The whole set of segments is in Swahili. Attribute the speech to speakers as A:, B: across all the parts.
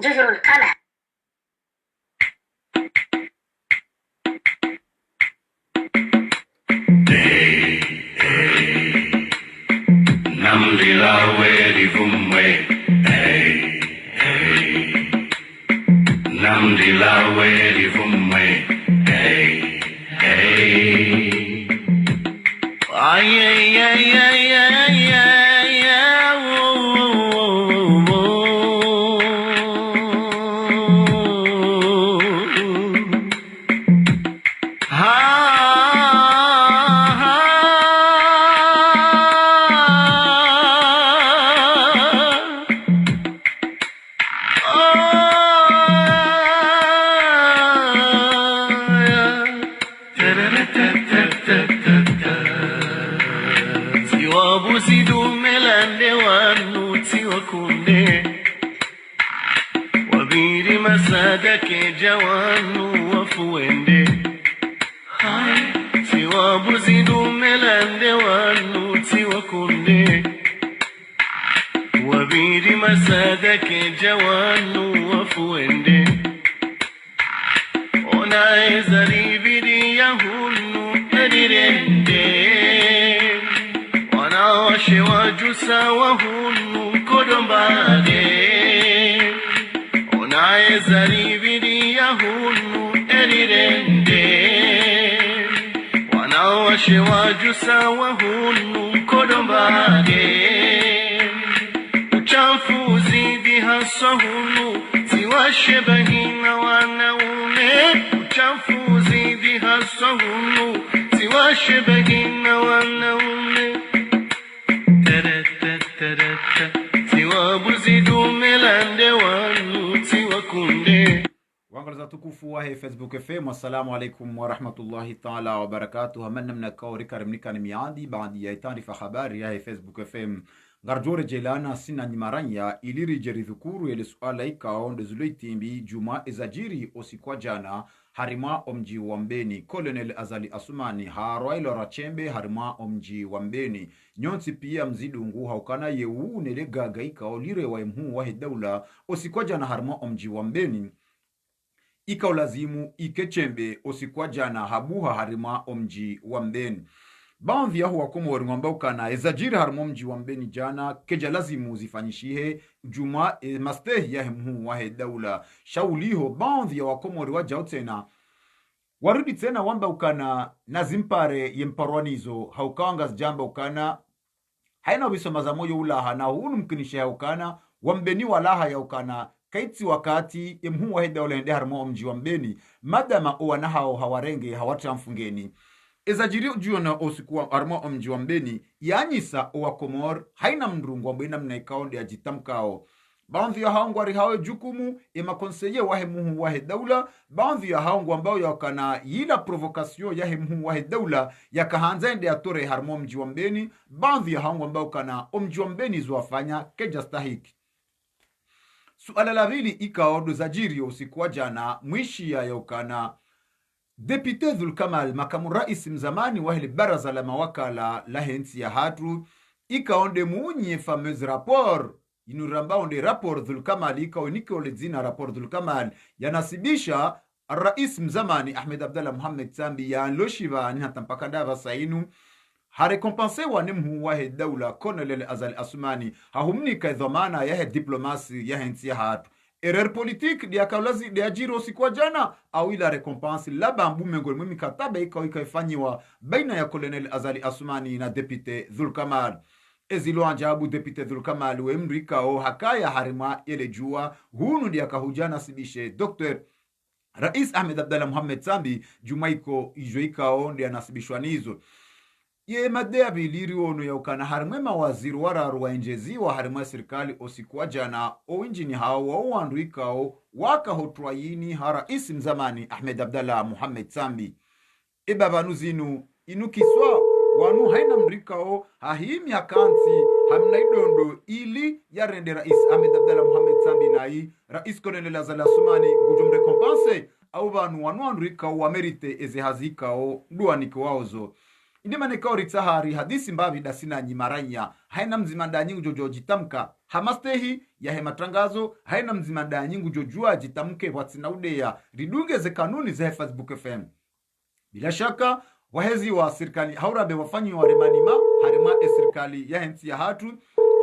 A: جزر القمر.
B: Namdila wedi vumwe, hey, hey. Namdila wedi vumwe, hey, hey. Ay, ay, ay, ay, ay, ay, ay, oh, oh, oh, oh. Wabuzidu melande wanuti wakunde wabiri masada ke jawanu wafuende wabuzidu melande wanuti wakunde wabiri masada ke jawanu wafuende onaeza ribidi yahunu edirende wajusa wahunu kodombade onaeza ribidi yahunu erirende wanawashe wajusa wahunu kodombade uchafu zidi haswa hunu ziwashe bahina wanaume uchafu zidi haswa hunu ziwashe bahina wanaume
C: Waangaliza tukufu wa Facebook FM, assalamu alaikum wa rahmatullahi ta'ala wa barakatuh. Hamanna mnakao karimnika ni miadi baadi ya taarifa habari ya Facebook FM. Ngarjore jelana sina nyimaranya iliri jeridhukuru yele suala ikao ndezuleitimbi juma ezajiri osikwa jana harima omji wambeni Colonel Azali Asumani harwailo rachembe harima omji wambeni nyonsi pia mzidungu haukana yewu nele gaga ikao lire wa mhu wa daula osikwa jana harima omji wambeni ikao lazimu ikechembe osikwa jana habuha harima omji wambeni. Baadhi ya huwa Komori ngambao kana ezajiri harimo mji wa mbeni jana keja lazimu zifanyishihe juma mastehi ya mhu wa daula shauliho baadhi ya wakomori wajao tena warudi tena wamba ukana nazimpare yemparwanizo haukawanga jamba ukana haina wisoma za moyo ulaha na hunu mkinishe haukana wambeni walaha ya ukana kaiti wakati mhu wa daula hende harimo mji wa mbeni madama uwana hao hawarenge hawatamfungeni ezajiri juona osikuwa arma omji wa mbeni yanyisa owa Komor haina mndrungu wa mbena mnaikao ya jitamkao. Baadhi ya haungu wari hawe jukumu ema konseye wahe muhu wahe daula. Baadhi ya haungu ambao ya wakana yila provokasyon yahe muhu wahe daula ya kahanza ende ya tore harma omji wa mbeni. Baadhi ya haungu ambao kana omji wa mbeni zuwafanya keja stahiki. Suala la vili ikao dozajiri osikuwa jana mwishi ya ukana Depute Dhulkamal makamu rais mzamani wa hili baraza la mawakala la hensi ya hatu ikaonde muunye fameuse rapport inuramba onde rapport Dhulkamal ikaonike ole zina rapport Dhulkamal yanasibisha rais mzamani Ahmed Abdallah Mohamed Sambi ya nloshiva ni hatampaka ndava sainu harekompanse wa nimhu wa daula Colonel Azali Asumani hahumnika idhamana ya diplomasi ya hensi ya hatu. Erreur politique dia kaulazi dia jiro sikwa jana au ila recompense laba mbume ngol mwimi kataba ikaifanywa baina ya Colonel Azali Asumani na Depute Dhulkamal. Ezilo anjabu Depute Dhulkamal wemrika o hakaya harima ele jua hunu dia kahujana sibishe Dr. Rais Ahmed Abdallah Mohamed Sambi jumaiko ijoika o ndia nasibishwa nizo. Ye madea biliri ono ya ukana harimwe mawaziri wararu wa njezi wa harimwe serikali osikuwa jana o injini hao wa uanduika o waka hotruayini hara isi mzamani Ahmed Abdallah Mohamed Sambi. Banu zinu inukiswa wanu haina mrika o hahimi hakansi hamna idondo ili ya rende rais Ahmed Abdallah Mohamed Sambi na hii rais Colonel Azali Asumani ngujomre kompanse au wanu anduika o wa merite eze hazika o duaniki waozo. indima nekauri tsahari hadisi mbavi dasina nyimaranya haina mzimanda nyingu jojo jitamka hamastehi ya hematangazo haina mzimanda nyingu jojua jitamke watsina udeya ridunge ze kanuni za Facebook FM. Bila shaka wahezi wa serikali haurabe wafanyi wa remanima harema serikali ya hensi ya hatu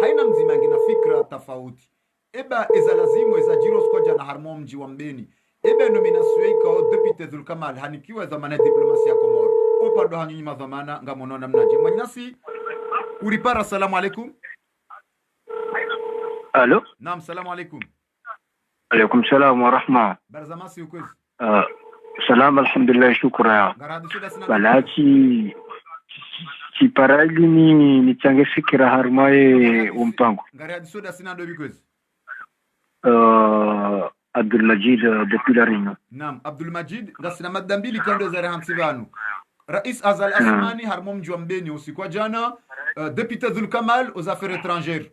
C: haina mzima ngina fikra tofauti eba eza lazimu eza jiros kwa jana harmo mji wa Mbeni ebe nominasiyo ika depute Dhulkamal hanikiwa zamana diplomasia Komoro opa do hanyunyi madhamana ngamonona mnaje manyasi uripara. Salamu alaikum.
A: Alo.
C: Naam, salamu alaikum.
A: Alaikum salam wa rahma.
C: Barzamasi ukwezi.
A: Salam alhamdulillah shukra. Balachi chiparali ni change fikira harmaye umpango.
C: Ngari hadisoda sina ndo bikwezi.
A: Abdul Majid depuis la Réunion.
C: Naam, Abdul Majid ngasina madambili kando za rehansivanu. Rais Azal Asmani harmo mji wa Mbeni usiku jana député Dhulkamal aux affaires étrangères.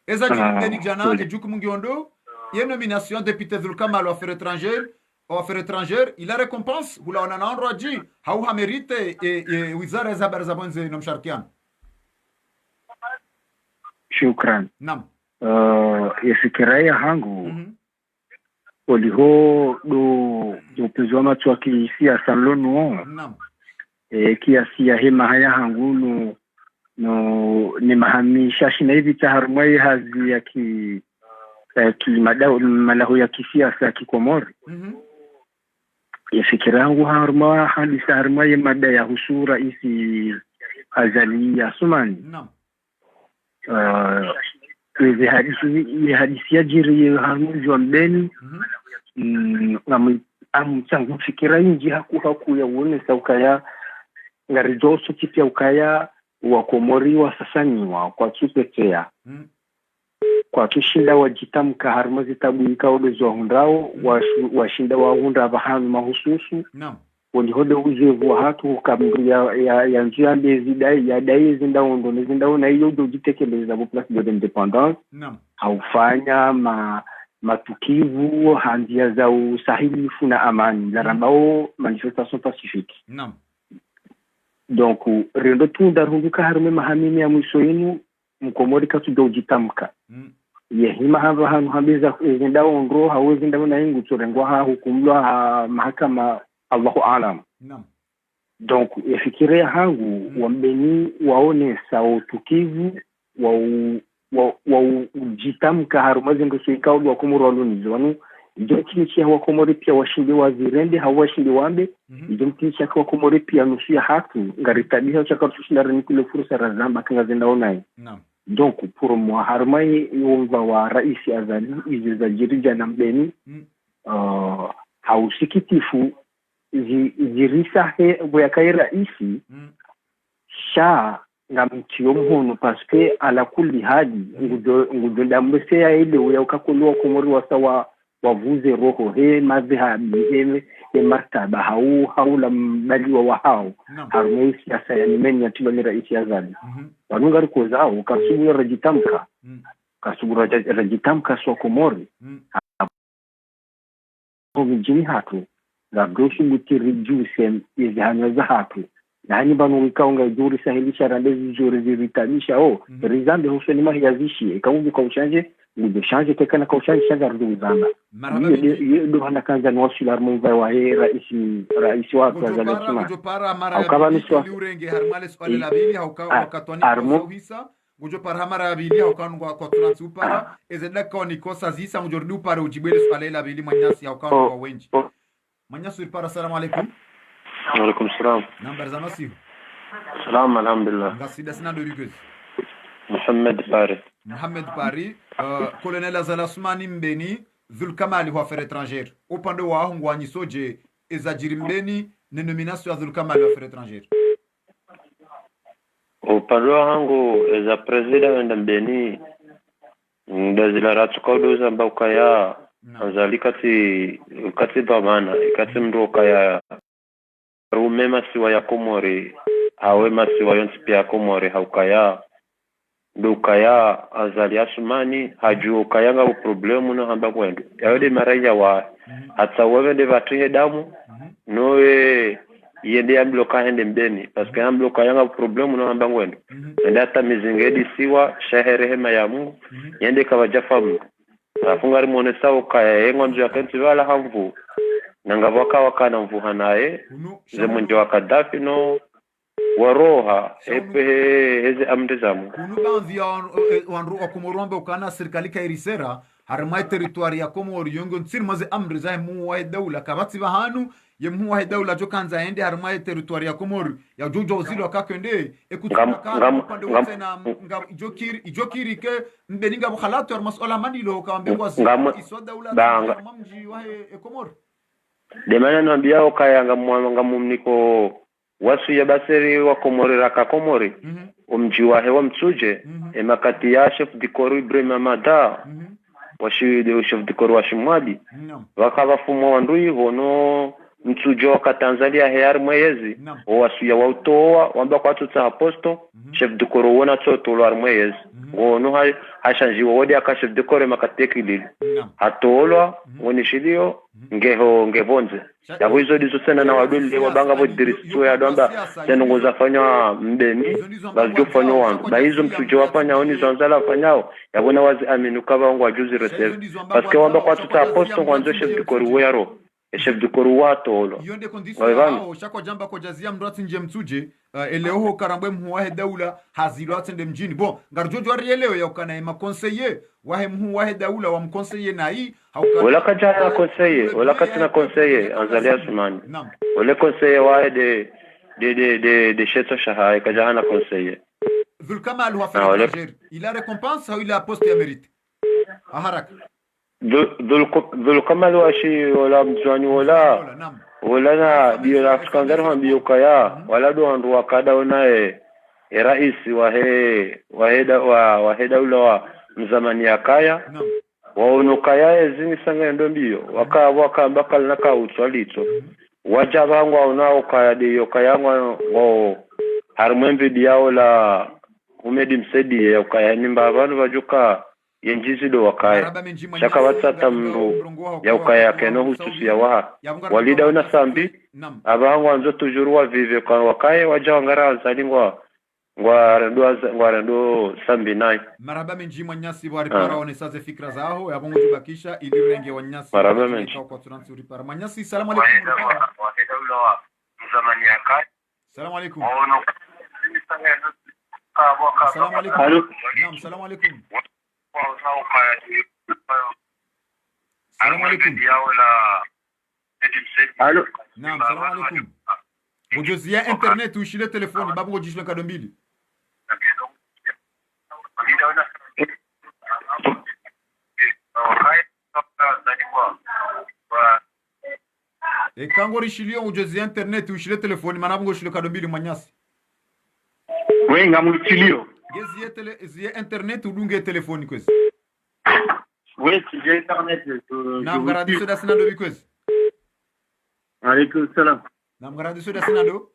C: Eza jibeni jana ejuku mungiondo ye nomination député Dhulkamal aux affaires étrangères il a récompense hula onana onroji hauha mérite e wizara za habari za bonze nomsharkian.
A: Shukran.
C: Naam.
A: Yafikiraya hangu oliho do pezwa matu wa kisiasa lonuo.
C: Naam.
A: Kiasi ya hema haya hangu no ni mahamisha shina hivi taharumai hazi ya ki madao malahu ya kisiasa kikomori. Yafikira yangu haruma hadi harumai mada ya husura isi Azali ya Sumani.
C: Naam.
A: Hizi hadisi ya jiri hamuzi wa Mbeni amchangu fikira inji haku ya uone saukaya ngarijoso chipia ukaya wakomori wa sasaniwa kwa chupetea kwa kishinda wajitamka harmazi tabu ikaolezo hundao washinda wa hunda bahanu mahususu.
C: Naam.
A: Walihoda uzevu wa hatu kabria ya njia bezidai ya dai zindaondo na hiyo ndio jitekeleza kwa place de independence.
C: Naam.
A: Haufanya matukivu handia za usahilifu na amani larambao manifestation pacifique.
C: Naam.
A: Donc rendo tunda runduka harume mahamini ya mwisho yenu mkomori katudo jitamka. Yehima hava hanu habeza zindaondo hawezi ndabona ingu torengwa hukumlwa mahakama Allahu alam.
C: Naam.
A: Donc yafikiria hangu wambeni waone sao tukivu wa ujitamka harumazi ndo suikao wa komoro walonizo wanu idontichi ya wakomori pia washindi wazirende hawashindi wambe idontichi ya wakomori pia nusu ya hatu ngaritabia chakatushinda renikule fursa razamba kanga zindaonai.
C: Naam.
A: Donc pour moi harumai yonva wa rais Azali izi za jirija na Mbeni hausikitifu zirisa he boyakai raisi sha ngamtiyo mhono parce que ala kulli hadi ngudo ndambese ya ile ukakolwa komori wasawa wavuze roho he madhhabi he martaba haula mbaliwa wa hao harumai siasa ya nimeni ya tiba ni raisi Azali wanungari kozao kasubura rajitamka kasubura rajitamka so komori mjini hatu la doshi butiri juise izihanya za hatu nani banu wikaunga juri sahilisha randezi juri ziritabisha rizambe husoni mahi yazishi ikaungi kwa uchanje ngujo shanje tekana kwa uchanje shanga rudu zamba ndo hana kanza nwashi la armunga wa hee raisi watu wa zalesima
C: haukawa niswa liurenge harmale swale labili haukawa wakatwani kwa uhisa ngujo para hamara abili haukawa kwa turansi upara ezedaka kwa nikosa zisa ngujordi upara ujibwele swale labili manyasi haukawa kwa wenji manyasi upara. Salamu alaikum.
A: Alaikum salam.
C: Nambar za nasihu.
A: Salam alhamdulillah.
C: Ngasida sina do bigos. Mohamed Pari. Colonel Azal Asmani Mbeni Dhulkamal wa affaires étrangères. Upande wa hungu wanyisoje ezajiri Mbeni ne nomination ya Dhulkamal wa affaires étrangères.
D: Upande wa hungu eza president wa Mbeni ndazila ratukodo amba ukaya Azali kati dhamana kati mroka ya rume masiwa ya Komori hawe masiwa yonsi pia Komori haukaya ndukaya Azali Asmani haju ukayanga uproblemu no hamba kwendo yawede maraja wa hata wewe de vatuye damu noe yende ya bloka hende mbeni parce que bloka yanga problème no amba ngwendo ende hata mizingedi siwa shahere hema ya Mungu yende kawajafa Mungu afungari muone sawa kaya yengo ndio akenti wala hamvu nangabaka wakana mvuha naye ze munjo wa Gaddafi no waroha epe heze amri zamu
C: kunu baadhi ya wanru wa Komorombe ukana serikali kairisera harmai territoire ya Komori yongo nsiri maze amri za mu wa dawla kabati bahanu yemu wa dawla jo kanza ende harmai territoire ya Komori ya jojo zilo akakende ekutukana pande wote na ijokiri ke mbeninga bukhalatu masuala manilo kaambe kwa iso dawla mamji wa Komori
D: de mana nambia okaya ngamumniko wasu ya baseri wa Komori raka Komori umji wa hewa mtsuje emakati ya chef de corps Ibrahim Amada washi chef de corps washimwadi wakava fumo wandui hono mtsuje wa Tanzania hear mwezi wasu ya wautoa wamba kwa tutsa aposto chef de corps wona toto lwar mwezi hono hashanjiwa wodi aka chef de corps makateki lili hatolwa wonishilio ngevonze yabo hizo dizo sana na waduli wabanga bo dirisiwa ya donda tenongoza fanya mbeni bazjo fanya wangu ba hizo mtuje wafanya oni zonzala fanyao yabona wazi aminuka bangu wajuzi reserve parce que wamba kwa tuta aposto kwanzo chef de corps wero chef de corps watolo
C: yonde condition shako jamba ko jazia mrati nje mtuje eleho karambwe mhuwa daula hazilo atende mjini bon ngarjojo arielewe yakana ma conseiller wahe mhuwa daula wa mconseiller nai
D: wala kajana conseiller wala katina conseiller anzalia sumani wala conseiller wahe de cheto shaha kajana conseiller
C: Dhulkamal huwa farajer ila récompense ou ila poste ya mérite aharak
D: Dhulkamal washi wala mzwani wala na dio la skandar hambiyo kaya wala do andu wakada onae rais waheda ula wa mzamani ya kaya waono kaya ezini sanga ndo mbio waka bakal naka utwalito waja bangu onao kaya dio kaya ngo harmembe diao la umedi msedi ya kaya nimba abantu bajuka yenjizi do wakaya shaka watsata mru ya ukaya keno hutusi ya waha walida una sambi abangu anzo tujurua vive kwa wakaya waja wangara azalingwa ngwarendo sambi nai
C: maraba menji mwanyasi wa ripara onesaze fikra zao yabongo jubakisha ili renge wanyasi
D: maraba menji
C: kwa tunansi ripara mwanyasi salamu alaykum
D: waheda ula wa mzamani ya kaya
C: salamu alaykum
D: salamu alaykum
C: naam salamu alaykum Salam alaikum.
D: Allô.
C: Naam, salam alaikum. Ngojozia internet ushile telefoni babu ngojishwe kado mbili. Kango rishilio ngojozia internet ushile telefoni manabu ngojishwe kado mbili mwanyasi.
A: Wenga mulchilio.
C: Gezie internet udunge telefoni kwezi.
A: Oui, j'ai internet.
C: Naam, garadiso da sinado bikwezi.
A: Alaikum salam.
C: Naam, garadiso da sinado.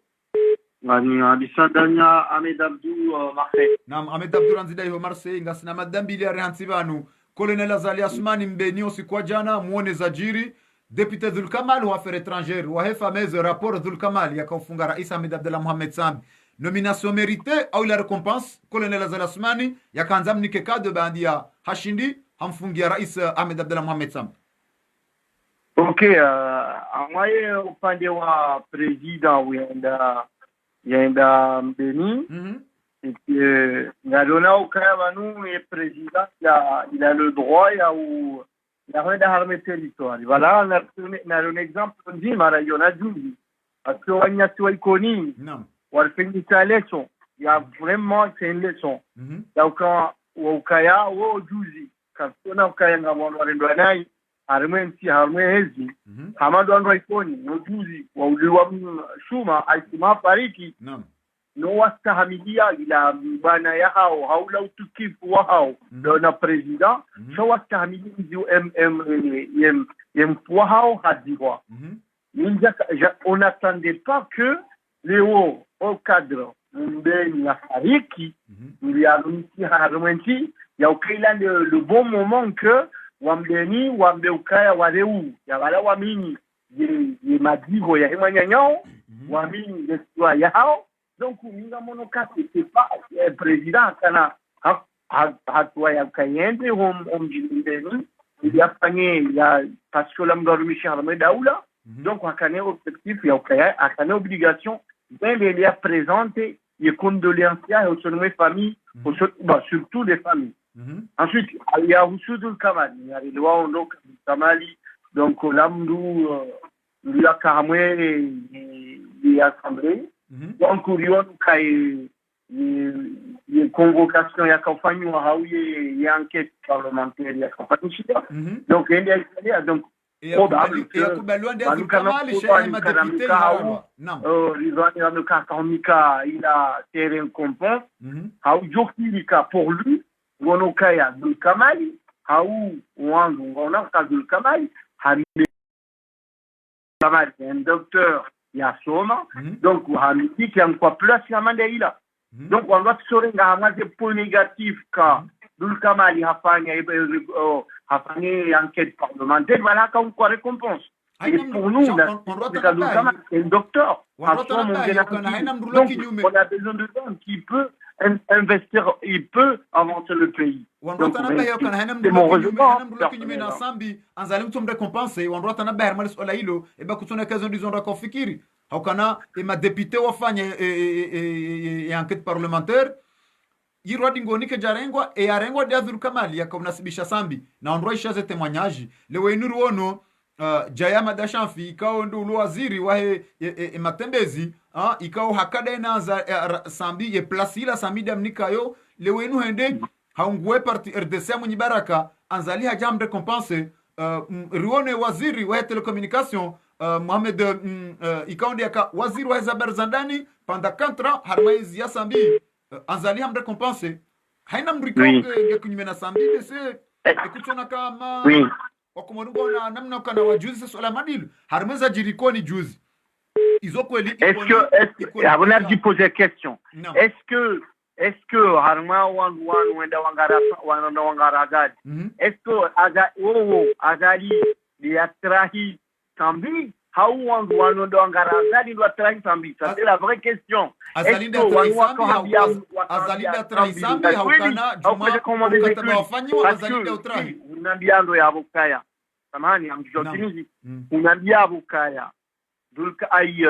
A: Ngani abisandanya Ahmed Abdou Marseille.
C: Naam, Ahmed Abdou ranzida yo Marseille ngasina madambili ya rehansibanu. Colonel Azali Asmani mbeni osikwa jana muone zajiri. Député Dhulkamal wa affaires étrangères wa fameuse rapport Dhulkamal yakaufunga Rais Ahmed Abdallah Mohamed Sambi. Nomination méritée au la récompense Colonel Azali Asmani yakaanza mnikeka de bandia hashindi hamfungia Rais Ahmed Abdallah Mohamed Sambi.
A: Okay, amwaye upande wa president yenda mbeni ngalona ukaya banu et président il a le droit il a rien d'armer territoire. Voilà, on a un exemple on dit mara yona juzi parce que wanyasi wa ikoni walifanya leçon. Il y a vraiment c'est une leçon. Donc ukaya wo juzi kana ukaya ngabona walendo nai harmenti harmezi hamadu andro ikoni no juzi wa uliwa shuma aisima fariki no wastahamilia ila bana ya hao haula utukifu wa hao na president so wastahamilia ndio yem wa hao hadiwa on n'attendait pas que Léo au cadre mbeni ya fariki niliamisi harmenti ya ukaila le bon moment que wambeni wambeukaya wareu ya wala wamini ye madigo ya hemanyanyao wa mini leswa yao donc minga monoka c'est pas président kana hatua ya kayende mjindeni il a fanyé ya parce que l'amgarumisha daula donc akane objectif ya ukaya akane obligation il a présenté les condoléances aux familles surtout les familles. Ensuite il y a Oussoudou Kamali il y a le Wando Kamali donc l'amdou la Karamwe et assemblée donc Rion kai les convocations ya campagne ou il enquête parlementaire ya campagne donc il y a donc probable que il a terrain complet pour lui Gonokaya Dul Kamali Haou Wangu Gonaka Dul Kamali un docteur Yasoma donc Hamidi qui a encore plus la mandaïla donc on doit se rendre des points négatifs car Dul Kamali a fait une enquête parlementaire voilà qu'on quoi récompense et pour nous c'est un docteur donc on a besoin de gens qui peut investir, il peut avancer le pays. Donc, c'est mon raisonnement.
C: Député wafanye enquête parlementaire yirwa dingonike jarengwa arengwa dia Dul Kamali yakamnasibisha sambi na ondro ishaze témoignage le wenuru wono Jaya Madashamfi ikao ndu waziri wa matembezi ikao hakada na sambi ye plasila sambi damnikayo le wenu hende haungwe parti RDC mwenye baraka anzali hajam récompense rione waziri wa telecommunication Mohamed ikao ndiaka waziri wa zabar zandani pendant 4 ans harmaizi ya sambi anzali ham récompense haina mrikao ngekunyime na sambi bese ekutona kama wakomonugo na namna kana wajuzi swala madilu harmeza jirikoni juzi izo kweli
A: est-ce que abona dit poser question est-ce que harma wenda wangara gadi est-ce que azali ya trahi sambi how wanda wangara gadi do trahi sambi ça c'est la vraie question
C: azalinda trahi sambi haukana juma mkataba wafanywa azalinda trahi
A: unambiando ya bukaya samani amjotinizi unambia bukaya Dulka ay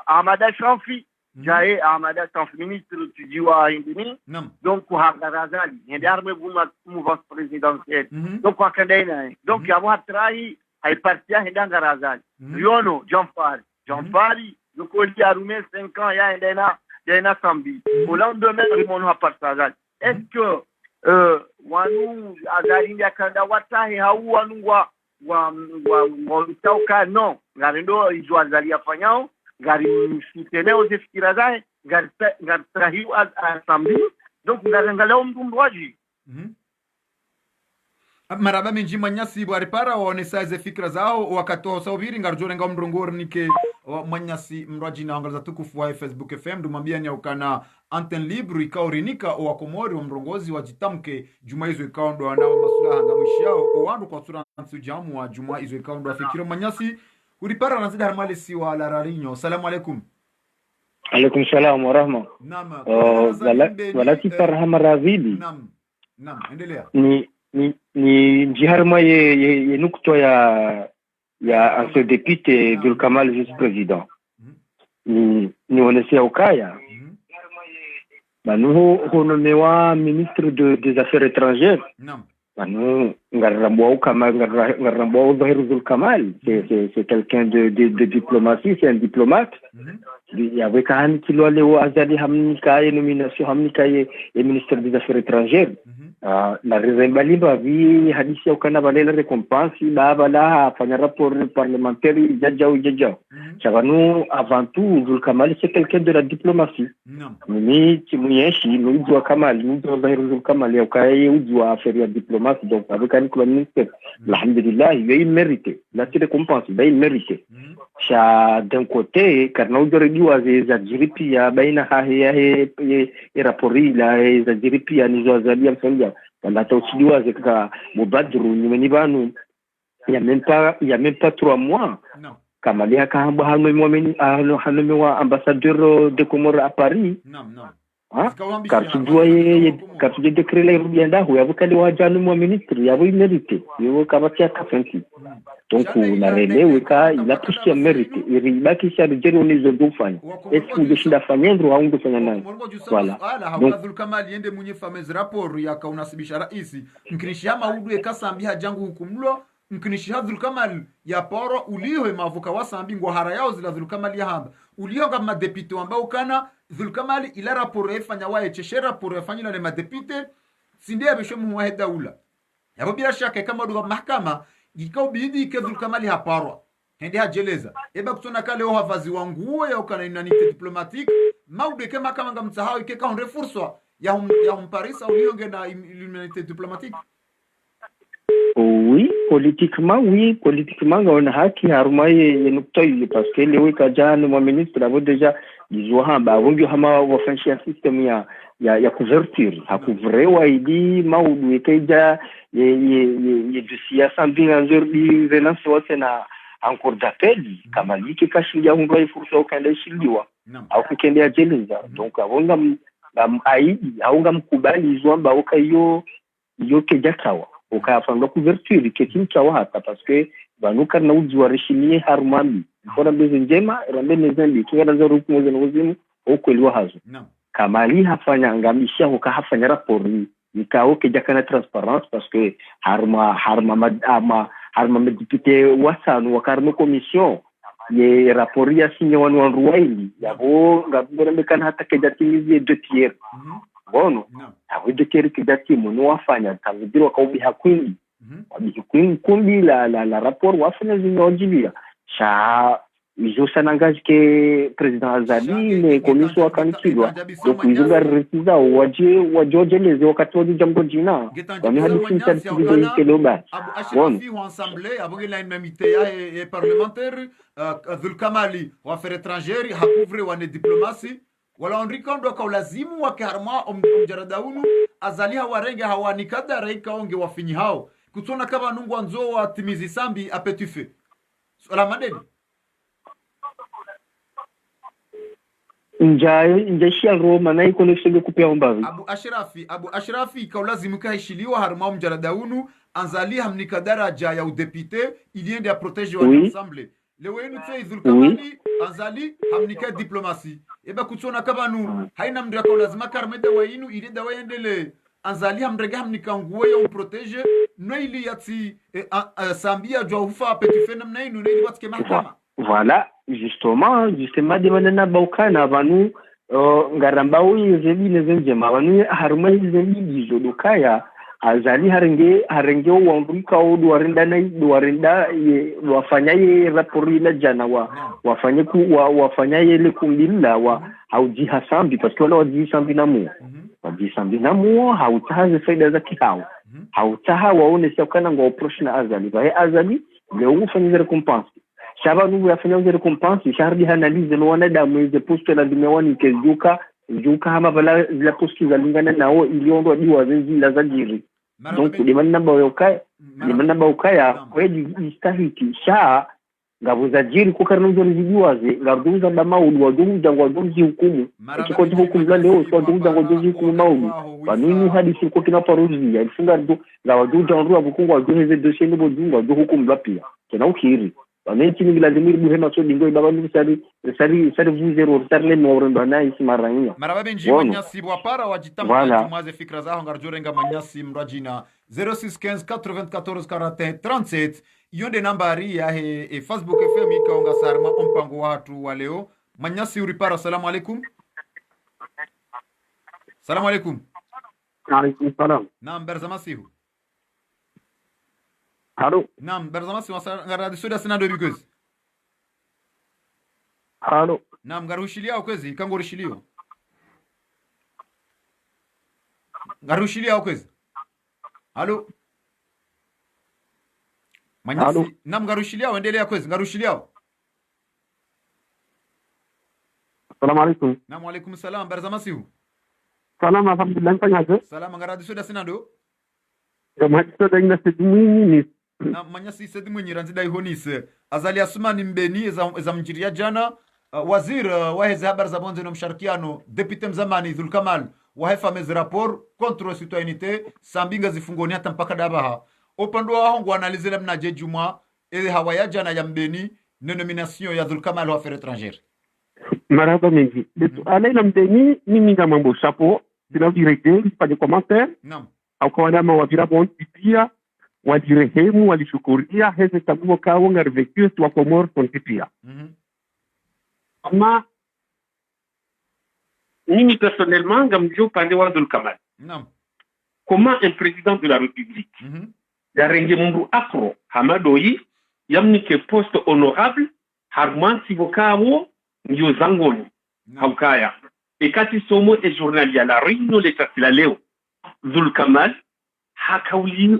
A: Ahmada Shafi jaye Ahmada Shafi ministre du wa Indini donc Hagarazali et armée mouvance présidentielle donc wakandena donc yabo trai ay partia hedanga razali yono Jean Fari donc oli arume 5 ans ya ndena sambi au lendemain rimono apartazali est-ce que wanu azali yakanda watahe hau wanu wa mtauka no ngari ndo izo azali afanyao ngari msiteneo zefikira zae ngari trahi asambi donc ngari ngalao mdumwaji
C: maraba minji manyasi baripara waone saize fikra zao wakatoa saubiri ngarjore ngam mrongor nike manyasi mraji na angaza tukufu wa Facebook FM dumambia ni ukana antenne libre ikaurinika wa komori wa mrongozi wa jitamke juma hizo ikaondo anao masulaha ngamishao owandu kwa sura nsujamu wa juma hizo ikaondo afikiro manyasi uripara na zida harmali si wa lararinyo. Salamu alaikum.
A: Alaikum salam wa rahma.
C: Naam.
A: Wala kitarhama razidi.
C: Naam, endelea.
A: Ni jiharma ye nukto ya ancien député Dul Kamali vice-président. Ni onesia ukaya. Banu honomewa ministre des affaires étrangères.
C: Naam.
A: Banu ngarambwa Dul Kamali. C'est quelqu'un de diplomatie, c'est un diplomate. Il y avait quand même qui l'a léo azali hamnika et nomination hamnika et ministre des affaires étrangères. La Rimbalimba vi hadisi ukana balela récompense bala fanya rapport parlementaire jajao chavanu avant tout Dul Kamali c'est quelqu'un de la diplomatie ni timuyeshi ni Dul Kamali ni Dul Kamali ukaye ujua affaire ya diplomatie donc avec un ministre alhamdulillah il mérite la récompense il mérite cha d'un côté karna ujoriwa za jiripia baina haya rapori la za jiripia nizo azali mfanya wala tausidiwa zeka mubadru ni banu il y a même pas 3 mois Kamali hakahamba hanomiwa ambassadeur de Comores à Paris.
C: Naam.
A: Kartujua ye kartuje decret la rudienda ho yabukali wajanu mu ministre yabo mérite yo kabatia kafenti. Donc na relewe ka ila pushi ya mérite iribaki sha rejero nizo dufanya. Est-ce que ndishinda fanyendro au ndofanya nani? Voilà.
C: Donc Abdul Kamal yende mwenye famez rapport ya kaunasibisha raisi mkinishi ama udu ekasambi hajangu hukumlo mkinishi Abdul Kamal ya poro uliho mavuka wasambi ngo hara yao zila Abdul Kamal ya hamba uliho kama madepite ambao kana Abdul Kamal ila rapport efanya wae cheshe rapport efanya na madepite sinde abesho muwahe daula yabo bila shaka kama duga mahakama gikao bidi ke Abdul Kamal haparwa hende hajeleza eba kutona kale ho havazi wangu ya ukana inanite diplomatique maude kama kama ngamsahau ikeka on reforçwa ya Paris au lionge na l'unité diplomatique.
A: Oui, politiquement, on a haki haruma ye nukta hiyo parce que lewe kajana mwa ministre abo deja izwa hamba wongi hama wafanyia system ya couverture hakuvrewa idi maudu ikeja ye dossier sambinga nzordi relance wote na encore d'appel kama liki kashinja hundo ifursa ukanda shiliwa au kikendea jeleza donc avonga aidi aunga mkubali izwa mba ukayo keja kawa ukafanga couverture ketin chawa hata parce que banuka na uji wa reshimie harumami kora beze njema rambe nezambi kinga za ruku moza ngozimu okweliwa hazo kamali hafanya ngamisha hafanya rapori nikao keja kana transparence parce que harma député wasanu wakarme commission ye rapori ya sinye wanu ruwaili yabo ngabere kana hata keja timizi 2 tiers bono awede keri kidati muno wafanya tavidiro kaubi hakwini kumbi la rapport wafanya zinojibia sha izo sanangaji ke president Azali ne komiso wakanchilwa donc izo retiza wajojeleze wakati wadi jambo jina wami hadithi certificat ikeloba
C: bono assemblée abongela unanimité ya parlementaire Abdul Kamali wa affaires étrangères hakouvre wa diplomatie wala onrikondo kwa lazimu wakiharma mjaradaunu Azali hawarenge hawanikada raika onge wafinyi hao kutona kama nungu anzo wa timizi sambi apetufe wala madeni
A: nja shia Roma na iko nishige kupia umbavi
C: Abu Ashrafi kwa lazimu kahishiliwa harma mjaradaunu Azali hamnika daraja ya udepite iliende ya protege wa ensemble lewe inu tse Abdul Kamali Azali hamnika diplomasi eba kutona kabanu haina mndu yako lazima karmeda wa inu ile dawa yendele Azali hamrega hamnika nguwe ya protege no ili yati sambia jwa ufa petife namna inu ne ili watike mahakama
A: voilà justement demandana baukana banu ngaramba uyi zebi nezenjema banu haruma zebi bizodokaya Azali harenge wanduka odu warenda wafanya ye rapori la jana wafanya ye le kumbila hauji hasambi parce que wala waji sambi namu hautaha faida za kikao hautaha waone sakana ngo approach na Azali ba Azali leo ufanya recompense shaba nubu yafanya recompense shardi analyse no wana damu ile poste la dimewani kejuka hama bala la poste za lingana nao iliondo diwa zenzi la zajiri donc demanda namba ukaya kweli istahiki sha ngabuza jiri kukarno ndio zijiwaze ngabuza ndama udwaduja ngwaduji hukumu kikoje hukumu la leo sio duja ngwaduji hukumu maudi banini hadithi kwa kina paruzi alifunga ndo ngawaduja ndio abukungwa doheze dossier ndo bodunga ndo hukumu la pia tena ukiri wananchi ni lazima buhema so dingo baba ni sari vuzero sarle no ndo na isi maranya
C: marababe njima nyasi bwa para wajitamba tumaze fikra zao ngarjorenga manyasi mrajina 0615944137 yonde nambari ya Facebook FM ikaonga sarma ompango watu wa leo manyasi uripara. Salamu alaikum. Salamu alaikum.
A: Alaikum salam.
C: Naam berzamasihu.
A: Halo.
C: Naam berzamasi ngaradi suda sina ndo bikozi.
A: Halo.
C: Naam garushilia ukwezi kangorishilio. Garushilia ukwezi. Halo. Manyasi nam garushilia endelea kwezi garushilia.
A: Assalamu alaikum.
C: Naam alaikum salam berzamasihu.
A: Salam alhamdulillah fanyaje.
C: Salam ngaradi suda sina ndo.
A: Kama hicho ndio sidumini
C: na manyasi sedi mwenye ranzida ihonise azali asumani mbeni eza mjiria jana wazir waheze habari za bonze no msharikiano depute mzamani Dhulkamal wahefa mezi rapport contre citoyenneté sambinga zifungoni hata mpaka dabaha upande wa hongo analize namna jejuma hawaya jana ya mbeni ne nomination ya Dhulkamal wa affaires étrangères.
E: Maraba mengi. Alaina mbeni mimi nga mambo chapeau sina directeur pas de commentaire.
C: Naam.
E: Au kawana mawavira bon pia walirehemu walishukuria heze tabuo kawo ngarvecture wa Komoro pia. Ama mimi personnellement ngamjo pande wa Dhulkamal.
C: Naam.
E: Comment un président de la République ya renge mundu afro hamadoyi yamnike poste honorable harman sivokawo ndio zangoni haukaya ekati somo e journal ya la Réunion l'état la leo Dhulkamal hakauli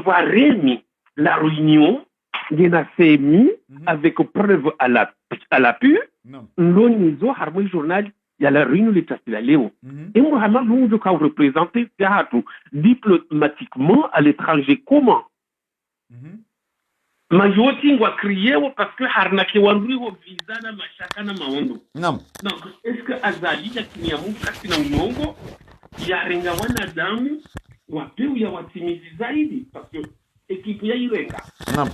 E: wa remi la Réunion ngena semi avec preuve à l'appui l'onizo harman journal ya la Réunion l'état la leo et Mohamed Lounjo ka représenter théâtre diplomatiquement à l'étranger comment majoti ngwa crier parce que harnake wandri ho visa na mashaka na maondo.
C: Naam.
E: Donc est-ce que azali ya kinyamu kasi na uongo ya renga wanadamu wapeu ya watimizi zaidi parce que ekipu ya irenga.
C: Naam.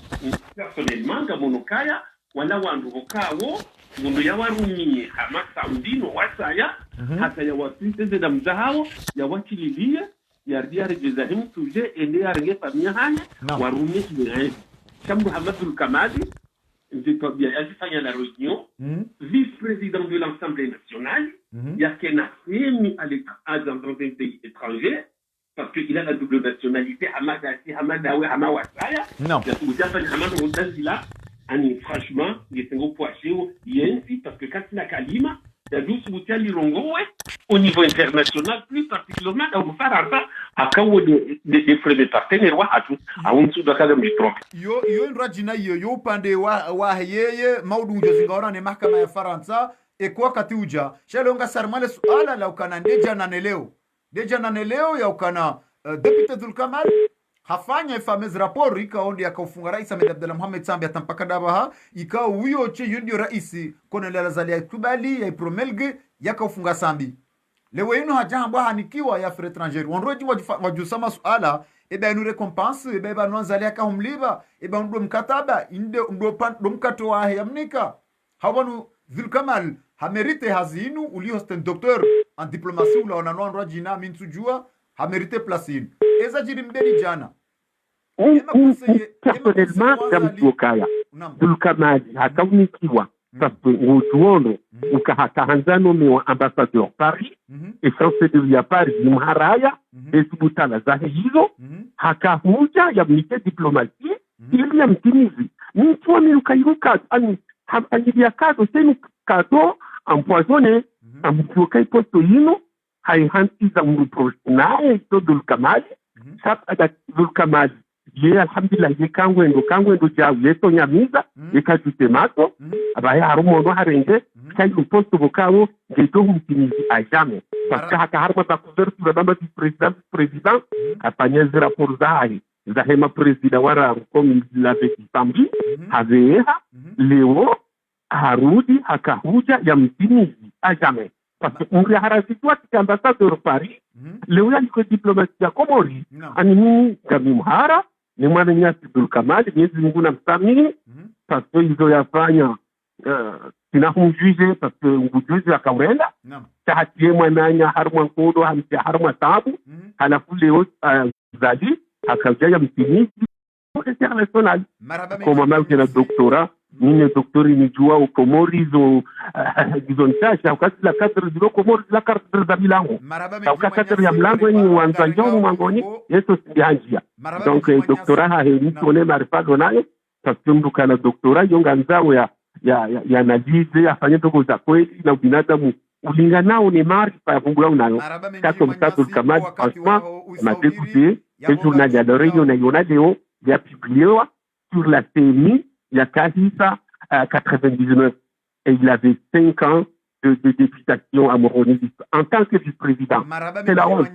E: Personnellement ngamonokaya wala wandu hokawo mundu ya warumie kama saudino wasaya hata ya watiteze da mzahao ya wakililia ya ria rejezahimu tuje ende ya renge famia hanya warumie tuwe Comme Mohamed Dhulkamal, il la réunion, vice-président de l'Assemblée nationale, il y a qu'un affaire dans un pays étranger, parce qu'il a la double nationalité, Hamadawi, Hamawasaya.
C: Non.
E: Il y a Hamad Rodazila, franchement, il est un gros poisson, il y a ainsi, parce que quand il a Kalima, il y a 12 boutiques Lirongo, au niveau international, plus particulièrement, on va faire ça à cause des frais de partenaires, à un sous d'académie de trompe.
C: Yo nrajina yo pande wa yeye maudunjo zingaona ni mahakama ya Faransa kwa kati uja shalonga sarmale suala la ukana deja na neleo ya ukana depute Dhulkamal hafanya ifamez rapport ikaondi akaufunga rais Ahmed Abdullah Mohamed Sambi atampaka dabaha ikao huyo che yundio rais kone la zali ya kubali ya promelge yakaufunga Sambi lewe ino hajamba hanikiwa ya affaires étrangères wanroji wajusama suala eba inu recompense eba nwanzali akahumliba eba ndo mkataba inde ndo mkato wa yamnika hawanu Dhulkamal hamerite hazinu ulihosten docteur en diplomatie ula wananwa jina mintujua hamerite placine eza jiri mbeli jana
E: personnellement gamtukaya Dhulkamal hakawnikiwa parce que ngutuono ukahakahanzano mewa ambassadeur Paris et français de ya Paris mharaya esibutala zahe hizo hakahuja ya mnike diplomatie ili ya mtimizi mtu amilukairuka anibia kado seni kado empoisonné amtuokai posto yino haihantiza mruproshnae to Dhulkamal sap ada Dhulkamal ye alhamdulillah ye kangwendo jawu yeto nyamiza yekajute mato abaye harumono harenge kai posto bokawo geto mtimizi ajame parce que haka harma ba couverture bamba du président apanya rapport zahema président wara comme il l'avait dit Sambi haveha leo harudi hakahuja ya mtimizi ajame parce que on harasitwa ambassadeur Paris leo ya iko diplomatie ya Komori anini kamimhara ni mwana nyasi Dhulkamal Mwenyezi Mungu namsamini parce que hizo yafanya sinahumjuize parce que ngujuize akaurenda tahatie mwananya harma nkodo hamtia harma tabu halafu leo zali akajaya mtimizi international kama mama na doktora mimi doktori ni jua u Komori hizo ntasha wakati la kadri zilo Komori la kadri za milango wakati kadri ya mlango ni wanzanjoni mwangoni yeso sianjia donc doktora ha ni tone marifado nayo tatundu kana doktora yonga nzao ya analize afanye ndogo za kweli na binadamu ulinganao ni maarifa ya Mungu unayo kato mtatu Dhulkamal franchement m'a dégoûté ce journal ya la Réunion na leo ya publié sur la CMI il y a Kahisa à 99 et il avait 5 ans députation à Moroni en tant que vice-président. C'est la honte.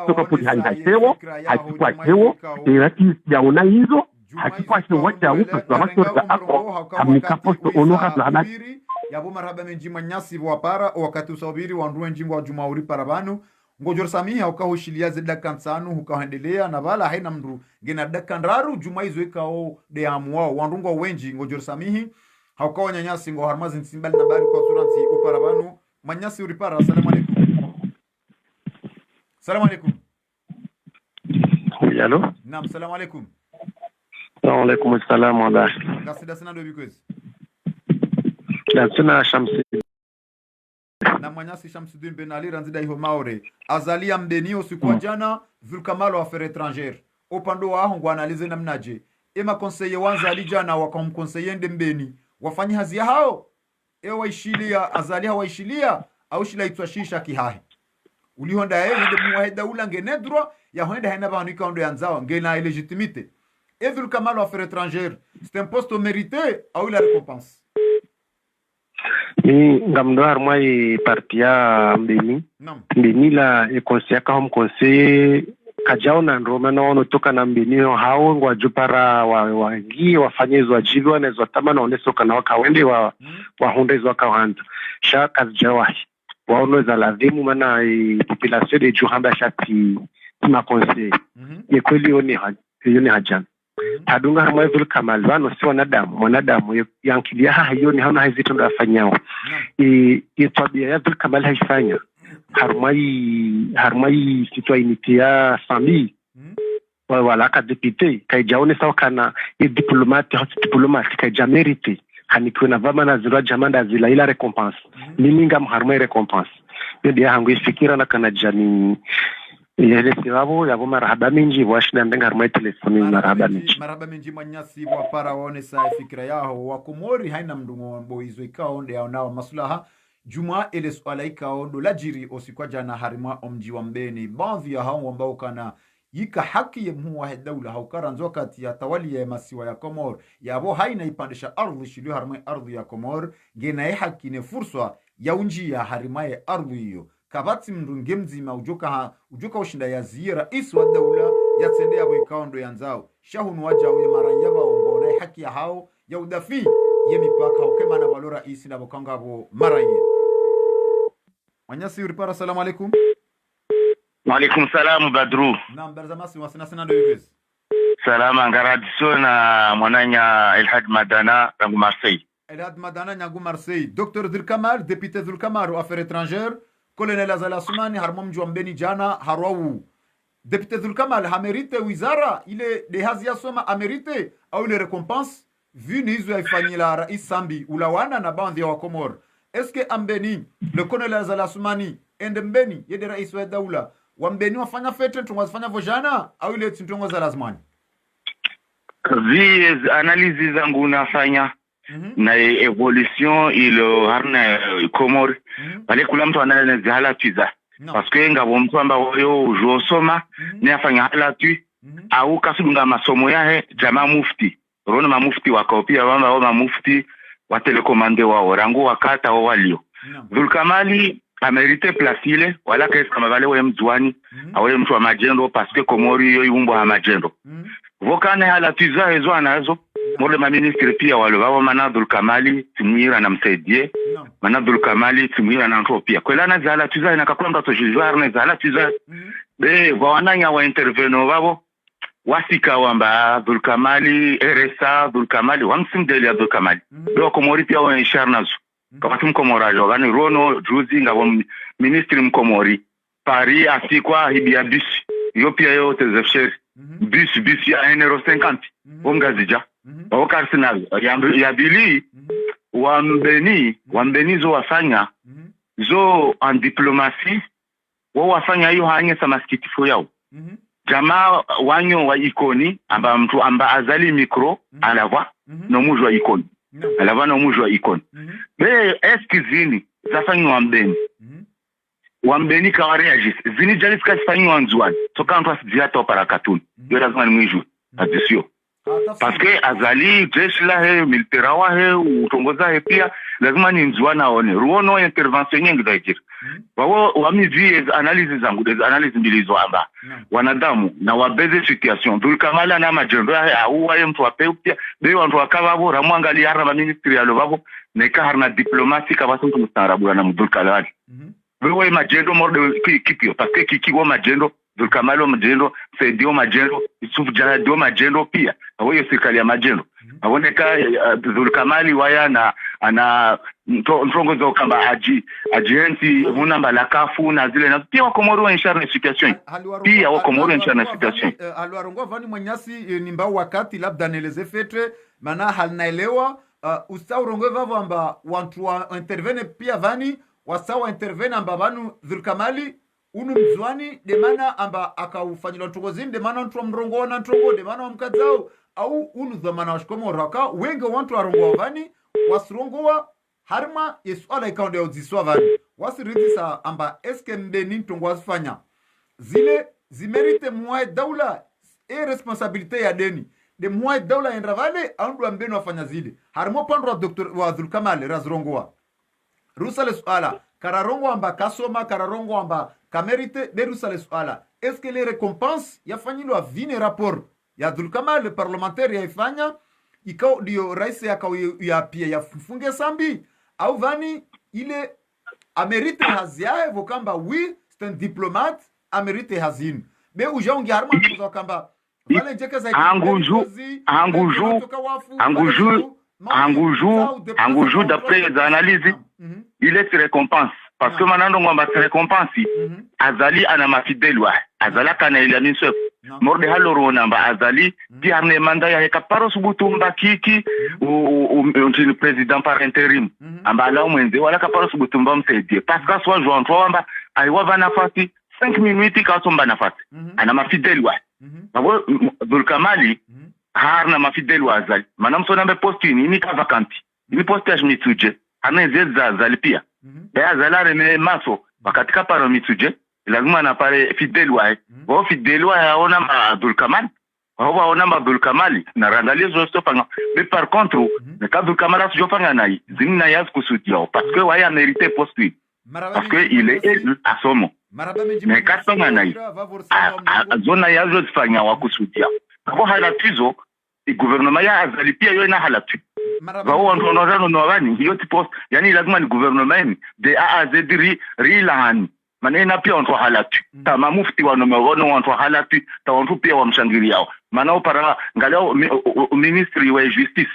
E: Toka kujihanga hewa, hachukua hewa, irati ya una hizo, hachukua hewa cha upa kwa masorga ako, hamika posto honorable hanaki.
C: Yabo maraba menjima nyasi wapara wakati usabiri wanduwe njimbo wa jumauri parabanu ngojor samiha ukahushilia zeda kansanu ukahendelea na bala haina mndu gena dakanraru juma izo ikao de amwao wandungo wenji ngojor samihi haukawa nyanyasi ngo harmazi nsimbali na bari kwa suransi uparabanu manyasi uripara. Assalamu alaikum. Assalamu alaikum.
F: Oui, allô?
C: Naam, assalamu alaikum.
F: Wa alaikum assalam wa barakatuh.
C: Ngasida sana do bikwezi.
F: Sina Shamsi.
C: Na manyasi Shamsuddin Ben Ali ranzida hiyo maore. Azalia mbenio siku jana vulkamalo affaires étrangères. Opando wa hongo analize namnaje. Ema conseiller wanza alijana wakamconseiller ndembeni. Wafanyi hazia hao. Waishilia azalia waishilia au shila itwashisha kihahe. Ulihonda hende muwaheda ula ngenedro ya honda hena banu ikaondo yanzao ngena illégitimité. Vulkamalo affaires étrangères, c'est un poste mérité ou la récompense?
F: Ni ngamdoar moi partia mbeni. Mbeni la conseiller ka home conseiller kajao na romano ono toka na mbeni hao ngwa jupara wangi wafanyezo wajibu na zo tamana oneso kana wakawende wa hondezo akawanza sha kajawa waono za lazimu mana population de Juhamba shati ma conseiller ye kweli yoni hajana hadunga harma Vulkamal wano si wanadamu yankilia hayoni hauna haizito ndo afanyao tabia ya Vulkamal haifanya harmai sitwa initia famille wala ka député kaijaone sawa kana diplomate kaija mérité hanikiwe na vama na zilwa jamanda zila ila récompense miminga harmai récompense ndio hangu ifikira na kana jani yele siwabo yabo marhaba minji washina ndenga harmai telefoni marhaba minji
C: manyasi wa para waone saa fikira yao wakomori haina mdungo mboizo ikao ndio nao maslaha juma ile swala ikao ndo lajiri osikwa jana harima omji wa mbeni baadhi ya hao ambao kana yika haki ya mhuwa daula haukaranzo kati ya tawali ya masiwa ya Komor yabo haina ipandisha ardhi shilio harima ardhi ya Komor gena haki ne fursa ya unji ya harima ya ardhi hiyo kabati mrunge mzima ujoka ushinda ya zira isu wa daula ya tsende ya boikaundo ya nzao shahunu waja uye maranyaba ongo na haki ya hao ya udafi ye mipaka ukema na valora isi na bokanga bo maranye. Manyasi uripara. Assalamu alaikum.
G: Wa alaikum salam Badru.
C: Naam barzamasi wasina sana do yukezi.
G: Salama ngaradiso na mwananya Elhad Madana rangu Marseille.
C: Elhad Madana nyangu Marseille. Dr. Vulkamal, député Vulkamal aux affaires étrangères. Colonel Azala Soumani harmom mjwa mbeni jana harwawu. Député Vulkamal hamerite wizara ile dehazia soma amerite au ile récompense vu nizo ifanyila rais Sambi ulawana na bandhi ya Wakomor. Est-ce que ambeni le colonel Azala Soumani ende mbeni yede rais wa daula wambeni wafanya fete tungwazifanya vojana au ile tintongo za lazimani?
G: Vi analyse zangu nafanya na evolution ilo harna Komor wale kula mtu anaweza halatu za parce que ngabo mtu ambao yo soma ni afanya halatu au kasudunga masomo yahe jamaa mufti rono mamufti wakopia wama mufti wa telekomande wao rango wakata wao walio Vulkamali amerite placile wala kesi kama vale we mzwani awe mtu wa majendo parce que Komori yo yumbo ha majendo vokane halatu za ezo anazo mole ma ministre pia wale wao mana Vulkamali timira na msaidie mana Vulkamali timira na ntopia kwela na zala tuza na kakula mtato jujwar na zala tuza be wananya wa interveno wao wasika wamba Vulkamali RSA Vulkamali wamsimdeli ya Vulkamali do Komori pia wa insharnazo kama tumkomorajo gani rono juzi ngabo ministre mkomori Paris asikwa hibia bus yo pia yo tezefsheri bus ya €50 omgazija au Arsenal ya bili wambeni zo wafanya zo en diplomatie wafanya hiyo hanye samaskitifo yao jamaa wanyo wa ikoni amba mtu amba azali micro alava no mujo wa ikoni alava no mujo wa ikoni be eskizini zafanywa wambeni ka reagis zini jalis ka fanywa nzwani toka mtu asijia to para katuni yo lazima ni mwijwe adisio parce que azali jeshi la he military wa he utongoza he pia lazima ni nzwana one ruono intervention nyingi zaidi wao wamivi analysis zangu analysis mbilizo amba wanadamu na wabeze situation Dhulkamali na majendo au wae mtu ape pia be watu wakavabo ramwangali harama ministry ya lovabo neka harna diplomasi kabaso mtu mstaarabu na Dhulkamali wewe majendo morde kipio parce que kiki wa majendo Dhulkamali wa majendo Saidio majendo Yusuf Jahadi wa majendo pia wao serikali ya majendo aoneka Dhulkamali waya na ana ntongozo kamba agency munamba la kafu na zile na pia wakomoro wa inshara situation pia wakomoro inshara situation
C: alwarongo vani Mwanyasi ni mbao wakati labda neleze fetre maana halinaelewa usaurongo vavo amba wantu wa intervene pia vani wasawa intervene amba vanu Dhulkamali unu mzwani demana amba akaufanyila ntugozini demana ntu wa mrongo na ntongo demana wa mkadzao au unu dhamana washikomo raka wenge wantu warongo vani wasirongowa harma yesuala ikaonde ya uziswa vani wasiridhisa amba eske ndeni ntongo wasifanya zile zimerite muwae daula responsabilite ya deni de muwae daula endra vale aundu wa mbenu wafanya zile harmo pandro wa Dhulkamali razirongowa rusale suala kararongo amba kasoma kararongo amba kamerite de rusale suala eske le recompense yafanyilwa vine rapport ya Dhulkamali parlementaire ya ifanya ikao ndio rais ya pia ya funge sambi au vani ile amerite haziae vokamba oui c'est un diplomate amerite hazin be ujaongi harma nduzo kamba vale njeke za
G: anguju d'après les analyses il est récompense parce que manando ngomba récompense azali ana mafidelwa azala kana ile minso morde haloro namba azali diarne manda ya kaparo subutumba kiki le président par intérim amba la mwenze wala kaparo subutumba msaidie parce que soit jouant amba aiwa bana fati 5 minutes ka somba nafasi ana mafidelwa babo Dhulkamali harna mafidelwa azali manamso nambe postini ni ka vacanti ni postage mituje ana zeza azali pia ya zalare me maso wakati ka paro mituje lazima na pare fidelwa wao fidelwa yaona ma Dhulkamali wao waona ma Dhulkamali na randalizo stofanga mais par contre le cas Dhulkamali sijofanga nai zinna yas kusudia parce que waya mérité poste parce que il est à son nom mais kasonga nai zona yazo zifanya wakusudia kwa halatizo i gouvernement ya azali pia yo na halatu wao ndio ndio wani hiyo tipo yani lazima ni gouvernement de a a z rilani manena pia watu halatu kama mufti wa nomerono watu halatu ta watu pia wamshangilia yao maana upara ngalao ministry wa justice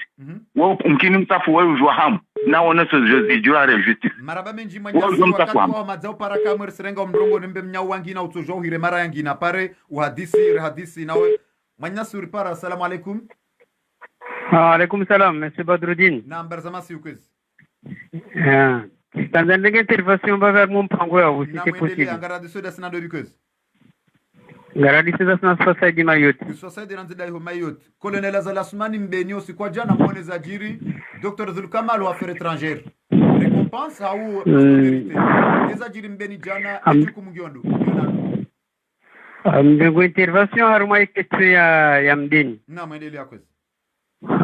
G: wao mkini mtafu wao ujwa hamu na wona so judiciaire ya justice
C: maraba menji Mwanyasi wakati wa mazao para kamwe serenga mrongo nimbe mnyau wangi na utojo hire mara yangi na pare uhadisi nawe Mwanyasi uripara. Assalamu alaikum.
H: Alaikum salam monsieur Badruddin.
C: Na mbarzama si ukwezi
H: Tanzania intervention ba vers mon pango ya si c'est possible.
C: Ngara soda sina do bikos.
H: Ngara soda sina society mayot.
C: Society nanzida hiyo mayot. Colonel Azalasmani Mbenyo si kwa jana mwone zajiri Dr. Dhulkamali wa affaires étrangères. Récompense au autorité. Ezajiri Mbeni jana ejuku mungiondo.
H: Mbengo intervention haruma question ya Mbeni.
C: Na maendeleo kwezi.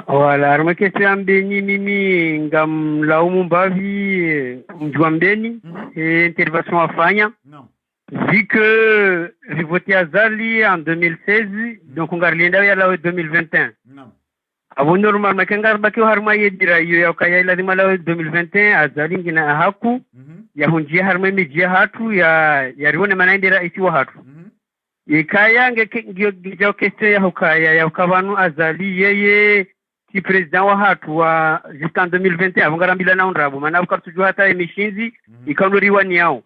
H: Wala haruma question ya Mbeni mimi ngamlaumu mbavi mjua Mbeni intervention afanya.
C: Non.
H: Vu que j'ai voté à Zali en 2016, donc on a l'enda ya la 2021.
C: Non.
H: Abo normalement kengar bakio harma yedira yo ya kaya la dima la 2021 Azali ngina haku ya hunjia harma mijia hatu ya rione manaendera isiwa hatu. Ikaya ngeo keste ya hukaya ya ukavanu Azali yeye ki president wa hatu wa jusqu'en 2021 avongarambila na ondrabo mana ukatujua hata emishinzi ikaonoriwa ni yao.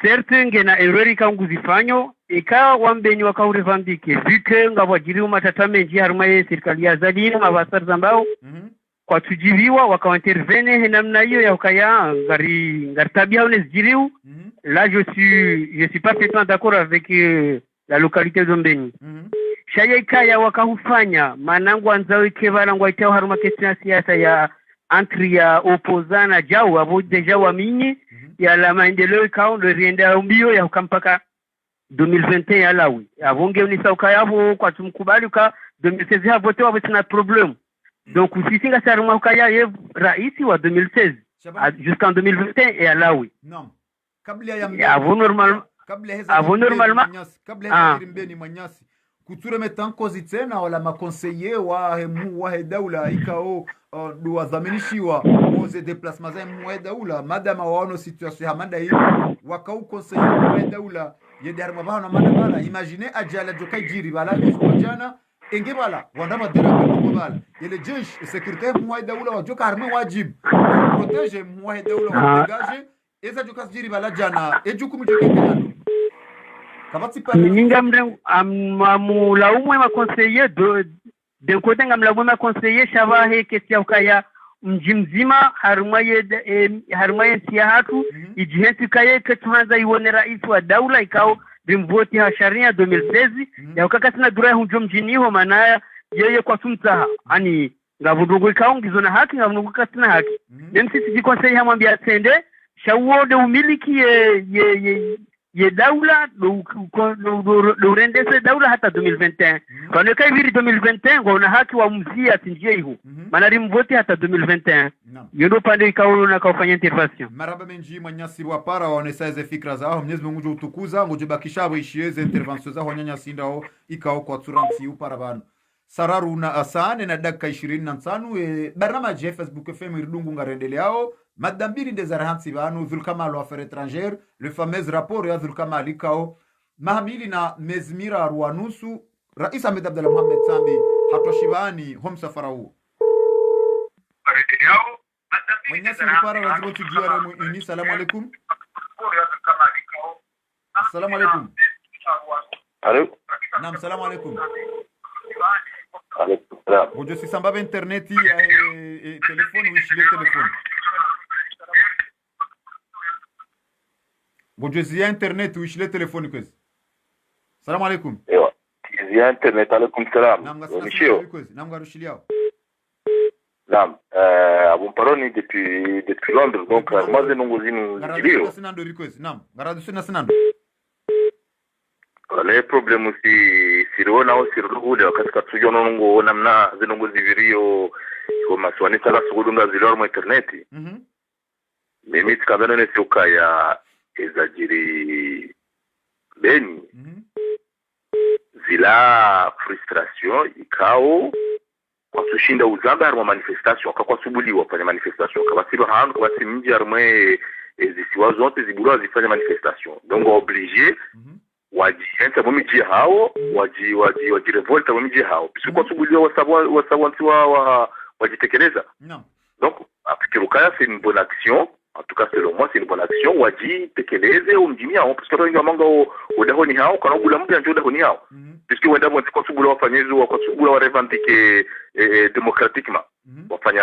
H: Certes ngena errori kanguzifanyo ika wambenyi wakaurevambike vike ngabwajiri umatata menji haruma ye serikali ya Zali na mabasar zambao kwa tujiviwa wakaintervene namna hiyo ya ukaya ngari tabia unezjiriu. Là je suis parfaitement d'accord avec la localité d'Ombeni. Shaya ikaya wakahufanya manangu anzao ikebala ngwaitao haruma kesina siasa ya entre ya opposana jao abo deja waminyi ya la maendeleo ikao ndo rienda mbio ya ukampaka 2021 alawi avonge unisauka yavo kwa tumkubali uka 2016 ha vote wa bwana problem. Donc usisinga saruma ukaya ye raisi wa 2016 jusqu'en 2021 et alawi.
C: Naam. Kabla ya kabla mbeni manyasi kuture metanko zitena wala makonseiller wa daula ikao do azaminishiwa oze déplacement za mu daula madama waona situation ya manda hiyo wakau conseiller wa daula yede harma bana manda imagine ajala jokai jiri bala jana enge bala wandama dera ko bala yele jesh secrétaire mu daula wa joka harma wajib protéger mu daula wa dégager eza joka jiri bala jana ejukumu joka kana
H: Ninga amulaumu ma conseiller d'un côté ngamlaumu ma conseiller shava he kesi ya ukaya mji mzima harumaye siya hatu ijihensi kaya ketuhanza iwone rais wa daula ikao bimvoti ha sharia 2016 ya ukaka sina dura hunjo mjini ho manaya yeye kwa sumtaha ani ngavundugu ikao ngizona haki ngavundugu kasina haki nemsisi jikonsei hamwambia tende shawode umiliki ye daula do rendese daula hata 2021 kwa kai viri 2021 ngona haki wa mzia tinjie hiyo manari mvoti hata 2021 yondo pande ikaulu na kufanya intervention
C: maraba menji manyasi wa para waonesaize fikra zao Mwenyezi Mungu jo utukuza ngoje bakisha boishieze intervention zao nyanya sindao ikao kwa turanti upara bana sararu na asane na dakika 25 barnamaji Facebook FM irdungu ngarendeleao madambiri ndezarahansi banu dhulkamalo affaires étrangères le fameux rapport ya dhulkamali kao mahamili na mezmira ruanusu rais Ahmed Abdallah Mohamed Sambi hatoshibani hom safarau mwenyasi para wazibo tujiara muini salamu alaikum assalamu alaikum
D: Allô
C: naam salamu alaikum
D: Alaikum salam
C: Bojo si samba interneti telefoni wishile telefoni Bojo si internet wishile telefoni kwezi Salamu alaikum
D: Ewa si internet alaikum salam
C: Naam garushiliao
D: Naam abun paroni depuis Londres donc moi je n'ongo zinu
C: jibio Sinando request naam garadu sinando
D: le problème si rona o si ruhule wakati katujo nongo namna zinongo zivirio ko maswani sala sugudunga zilor mo internet mimi tikabana ne soka ya ezajiri beni zila frustration ikao kwa tushinda uzamba harma manifestation kwa subuliwa fanya manifestation kwa siba hanu kwa simji harma zisiwa zote zibulwa zifanya manifestation donc obligé wajienza mumiji hao waji revolta mumiji hao bisiko subuliwa wasawanti wajitekeleza donc apikirukaya c'est une bonne action en tout cas selon moi c'est une bonne action wajitekeleze umjimi hao parce que wengi wamanga udahoni hao kana bula mbya ndio udahoni hao puisque wenda mwanzi kwa subuliwa wafanyezo kwa subuliwa revendiquer démocratiquement wafanya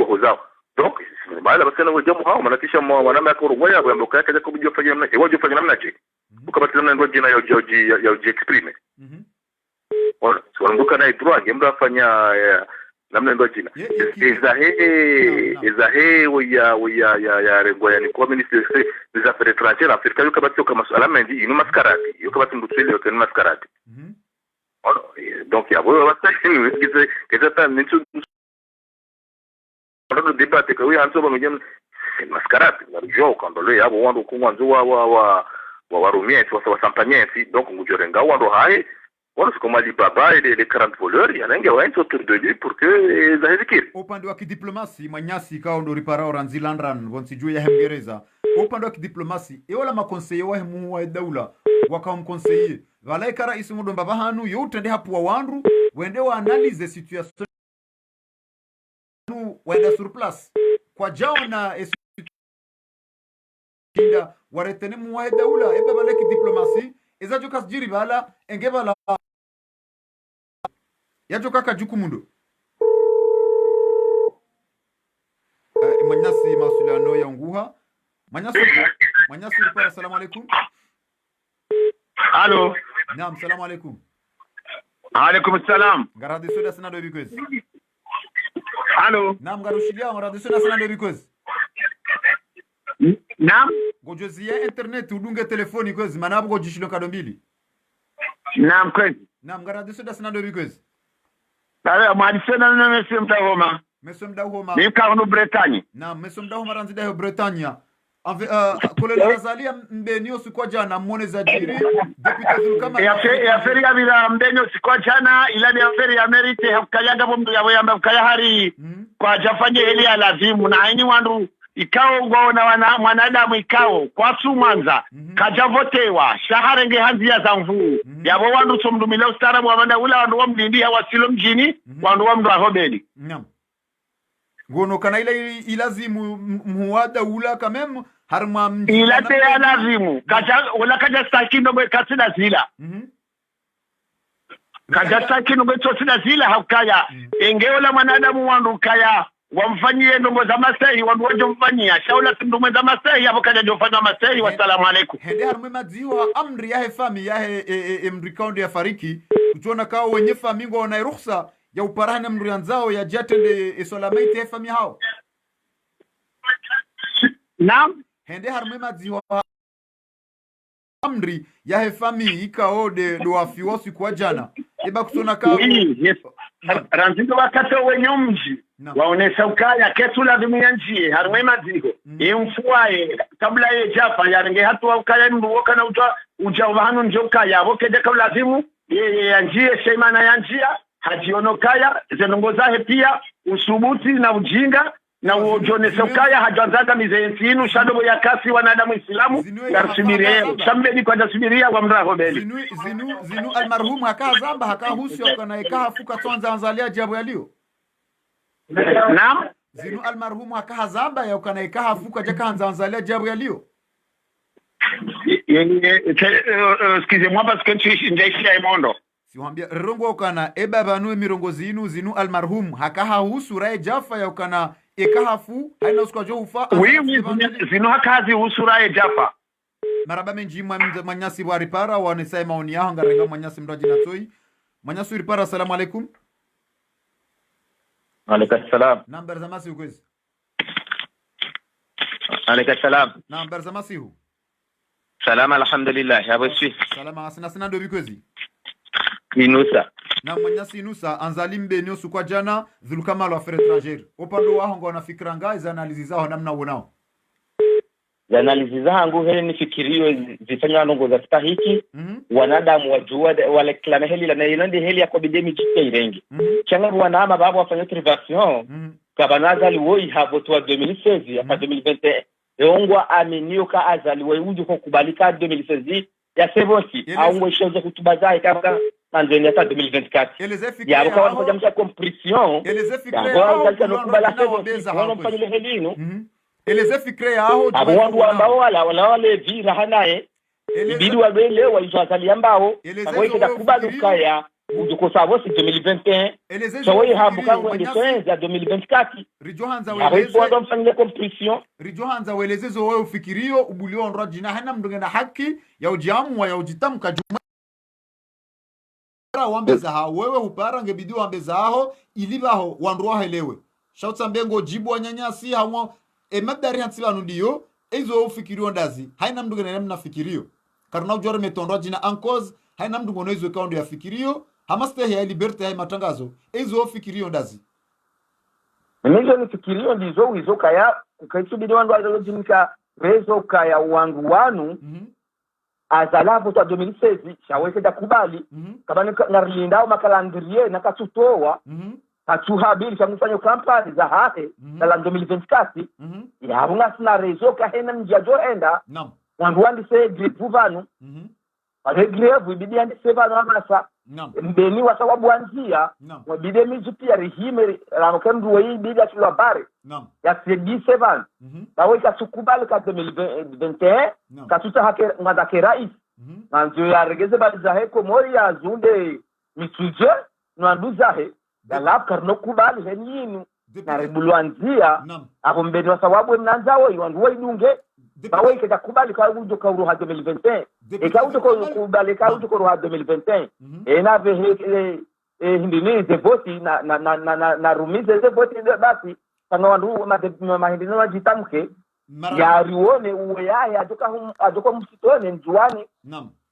D: hozao donc baada basi na wajamu hao manatisha wanama yako roho yao ambayo kaja kubijua fanya namna waje fanya namna je ukabati namna ndio jina ya exprime wanambuka na droit ngemba fanya namna ndio jina ezahe ya rengo ya ni kwa ministre des affaires étrangères Afrika yukabati kama masuala mengi ino maskarati yukabati mbutsele yoke ni maskarati donc ya wewe wasasi ni kizata nitu le débat que oui en soba ngem mascarade ndio quand le yabo wando kunwanzo wa rumie wa sampanyesi donc ngujorenga wando hai wala kama Alibaba et les 40 voleurs yanenge waenzo autour de lui pour que zahizikir
C: upande wa kidiplomasi manyasi kao ndo ripara oranzilandran wonsijue ya Hemgereza upande wa kidiplomasi eola makonseiller wa hemu wa daula wakamkonseiller valaika rais mudomba bahanu yote ndi hapo wandu wende wa analyze situation wenda sur place kwa jaona esinda waretene muwa daula ebe baleki diplomasi ezajo kasjiri bala enge bala yajo kaka jukumundo manyasi masulano ya nguha manyasi ripara salamu alaikum
G: Allô
C: naam salamu alaikum
G: alaikum salam
C: garadi soda sana do request
G: Allô
C: naam garushilia garadi soda sana do request
G: naam
C: gojozia internet udunge telefoni kwezi manabu gojishilo kado mbili
G: naam kwezi
C: Naam, garadi suda sina ndo bikwezi.
I: Tare mwadisena na Monsieur Mdahoma.
C: Monsieur Mdahoma.
I: Ni kaunu Bretagne.
C: Naam, Monsieur Mdahoma ranzida yo Bretagne. Kolele nazalia mbenio sikwa jana mwone za jiri deputy Zulkama
I: ya feri ya bila mbenio sikwa jana ilani ya feri ya merite hakukayaga bomdu ya weyamba kukaya hari kwa jafanye heli ya lazimu na haini wandu ikao ngona mwanadamu ikao kwa sumwanza kajavotewa shaharenge hanzi ya zamvu yabo wandu somdumile ustarabu wabanda ula wandu wa mdindi ya wasilo mjini wandu wa mdu ahobeli.
C: Naam. Ngono kana ile ilazimu muwada ula kamem harma mjini
I: ilate ya lazimu wala kaja stakino gwe kasida zila kaja stakino gwe tosida zila hakaya engeola mwanadamu wandu kaya wamfanyie ndongo za masahi wandu wajo mfanyia shaula ndongo za masahi hapo kaja jofanya masahi wasalamu alaikum.
C: Hende harma madziwa amri yahe fami yahe mrikaundi ya fariki kutuona kao wenye fami ngo na ruhusa ya uparahane mrianzao ya jatende solamaiti fami hao.
I: Naam.
C: Hende harma madziwa amri yahe fami ikao de doafi wasu kwa jana eba kutuona kao
I: yes. Ranzindo wakati wenye mji waonesha ukaya ketu lazimu ya njie harma madziwa mfuae kabla ye japa yaringe hatu wa ukaya mbuoka na ujawahanu njoka ya wokeje kabla lazimu ye ya njie sheimana ya njia hajionokaya zenongozahe pia usubuti na ujinga na ujonesha ukaya hajanzaga mizeentinu shadobo ya kasi wanadamu islamu ngarusubirie shambedi kwa jasubiria wa mraho beli
C: zinu almarhum haka zamba haka husi wakana ikaha fuka tuanza anzalia jabu yalio.
I: Naam.
C: Zinu almarhum haka zamba ya wakana ikaha fuka jaka anzalia jabu yalio.
I: Excusez-moi parce que tu es ya imondo.
C: Siwambia rongo wakana eba banue mirongo zinu almarhum haka husu rae jafa ya wakana ikahafu haina usikwa jo ufa.
I: Oui, zinu hakazi husu rae jafa.
C: Maraba menji manyasi wa ripara wanesai maoni yao ngarenga manyasi mdoji na toi. Manyasi ripara, assalamu alaikum.
J: Alaikum salam.
C: Naam, barzamasi ukwezi.
J: Alaikum salam.
C: Naam, barzamasi hu.
J: Salam alhamdulillah, ya boswi.
C: Salama asina ndo bikwezi.
J: Inusa.
C: Na manyasi Inusa anzalim benio sukwa jana Zulkama wa affaires étrangères. Opando waho ngona fikra ngai za analizi zao namna uonao.
J: Za analizi zangu hele nifikirio zifanya nongo za stahiki wanadamu wajua wale klana heli la nailandi heli ya kobidemi jike irengi. Changa wanama babu wafanya intervention kabanaza liwoi habo tuwa 2016 ya 2021 eongwa aminio ka azali weuju kukubalika 2016 ya sebosi aungwe shoze kutubazae kama Tanzania ya 2024 ya wakawa kwa jamsha compression ya nukubala sebosi wanamfanyile helinu
C: eleze fikre yao
J: wangu ambao wale vira hanaye ibidi wabele waizwazali ambao kwa kita kubaluka ya ujuko savosi 2021 sawa habu kango ndesenza 2024
C: rijohanza
J: weleze wao mfanyile compression
C: rijohanza weleze wewe ufikirio ubulio ndojina hana mndunge na haki ya ujamu ya ujitamka juma wambeza hao wewe upara ngebidi wambeza hao ilibaho wanruwa helewe shautsa mbengo jibu wanyanyasi hawo madari hansibanu ndiyo ezo ufikirio ndazi haina mndunge na namna fikirio karna ujore metondwa jina ankos haina mndunge no ezo kaundo ya fikirio hamaste ya liberty ya matangazo ezo ufikirio ndazi
J: nizo ni fikirio ndizo wizo kaya ukaisubiri wandu azalojimika rezo kaya wandu wanu azalabu twa 2016 shaweke da kubali kabani narilindao makalandrie na katutoa hatuhabili chamufanya kampani za hahe la 2024 ya bunga sina rezo ka hena mjajo enda wandu wandi se grevu vanu ale grevu ibidi andi se vanu amasa mbeni wa sababu wanzia wabide miji pia rihime la nokendu wa ibidi atulwa bare ya sedi 7 bawe kasukubali ka 2021 katuta hake ngada rais nanzo ya regeze bali za heko mori ya zunde mituje nwanduza he la karno kubali heninu na rebulwanzia hapo mbeni wa sababu mnanzao wandu wa idunge bawe keta kubali ka ujo ka uruha 2021 ikaujo ko kubali ka ujo ko ruha 2021 ena ve hindini zevoti na rumize zevoti basi kana wandu mahindini wajitamke ya rione uwe yae ajoka msitone njuani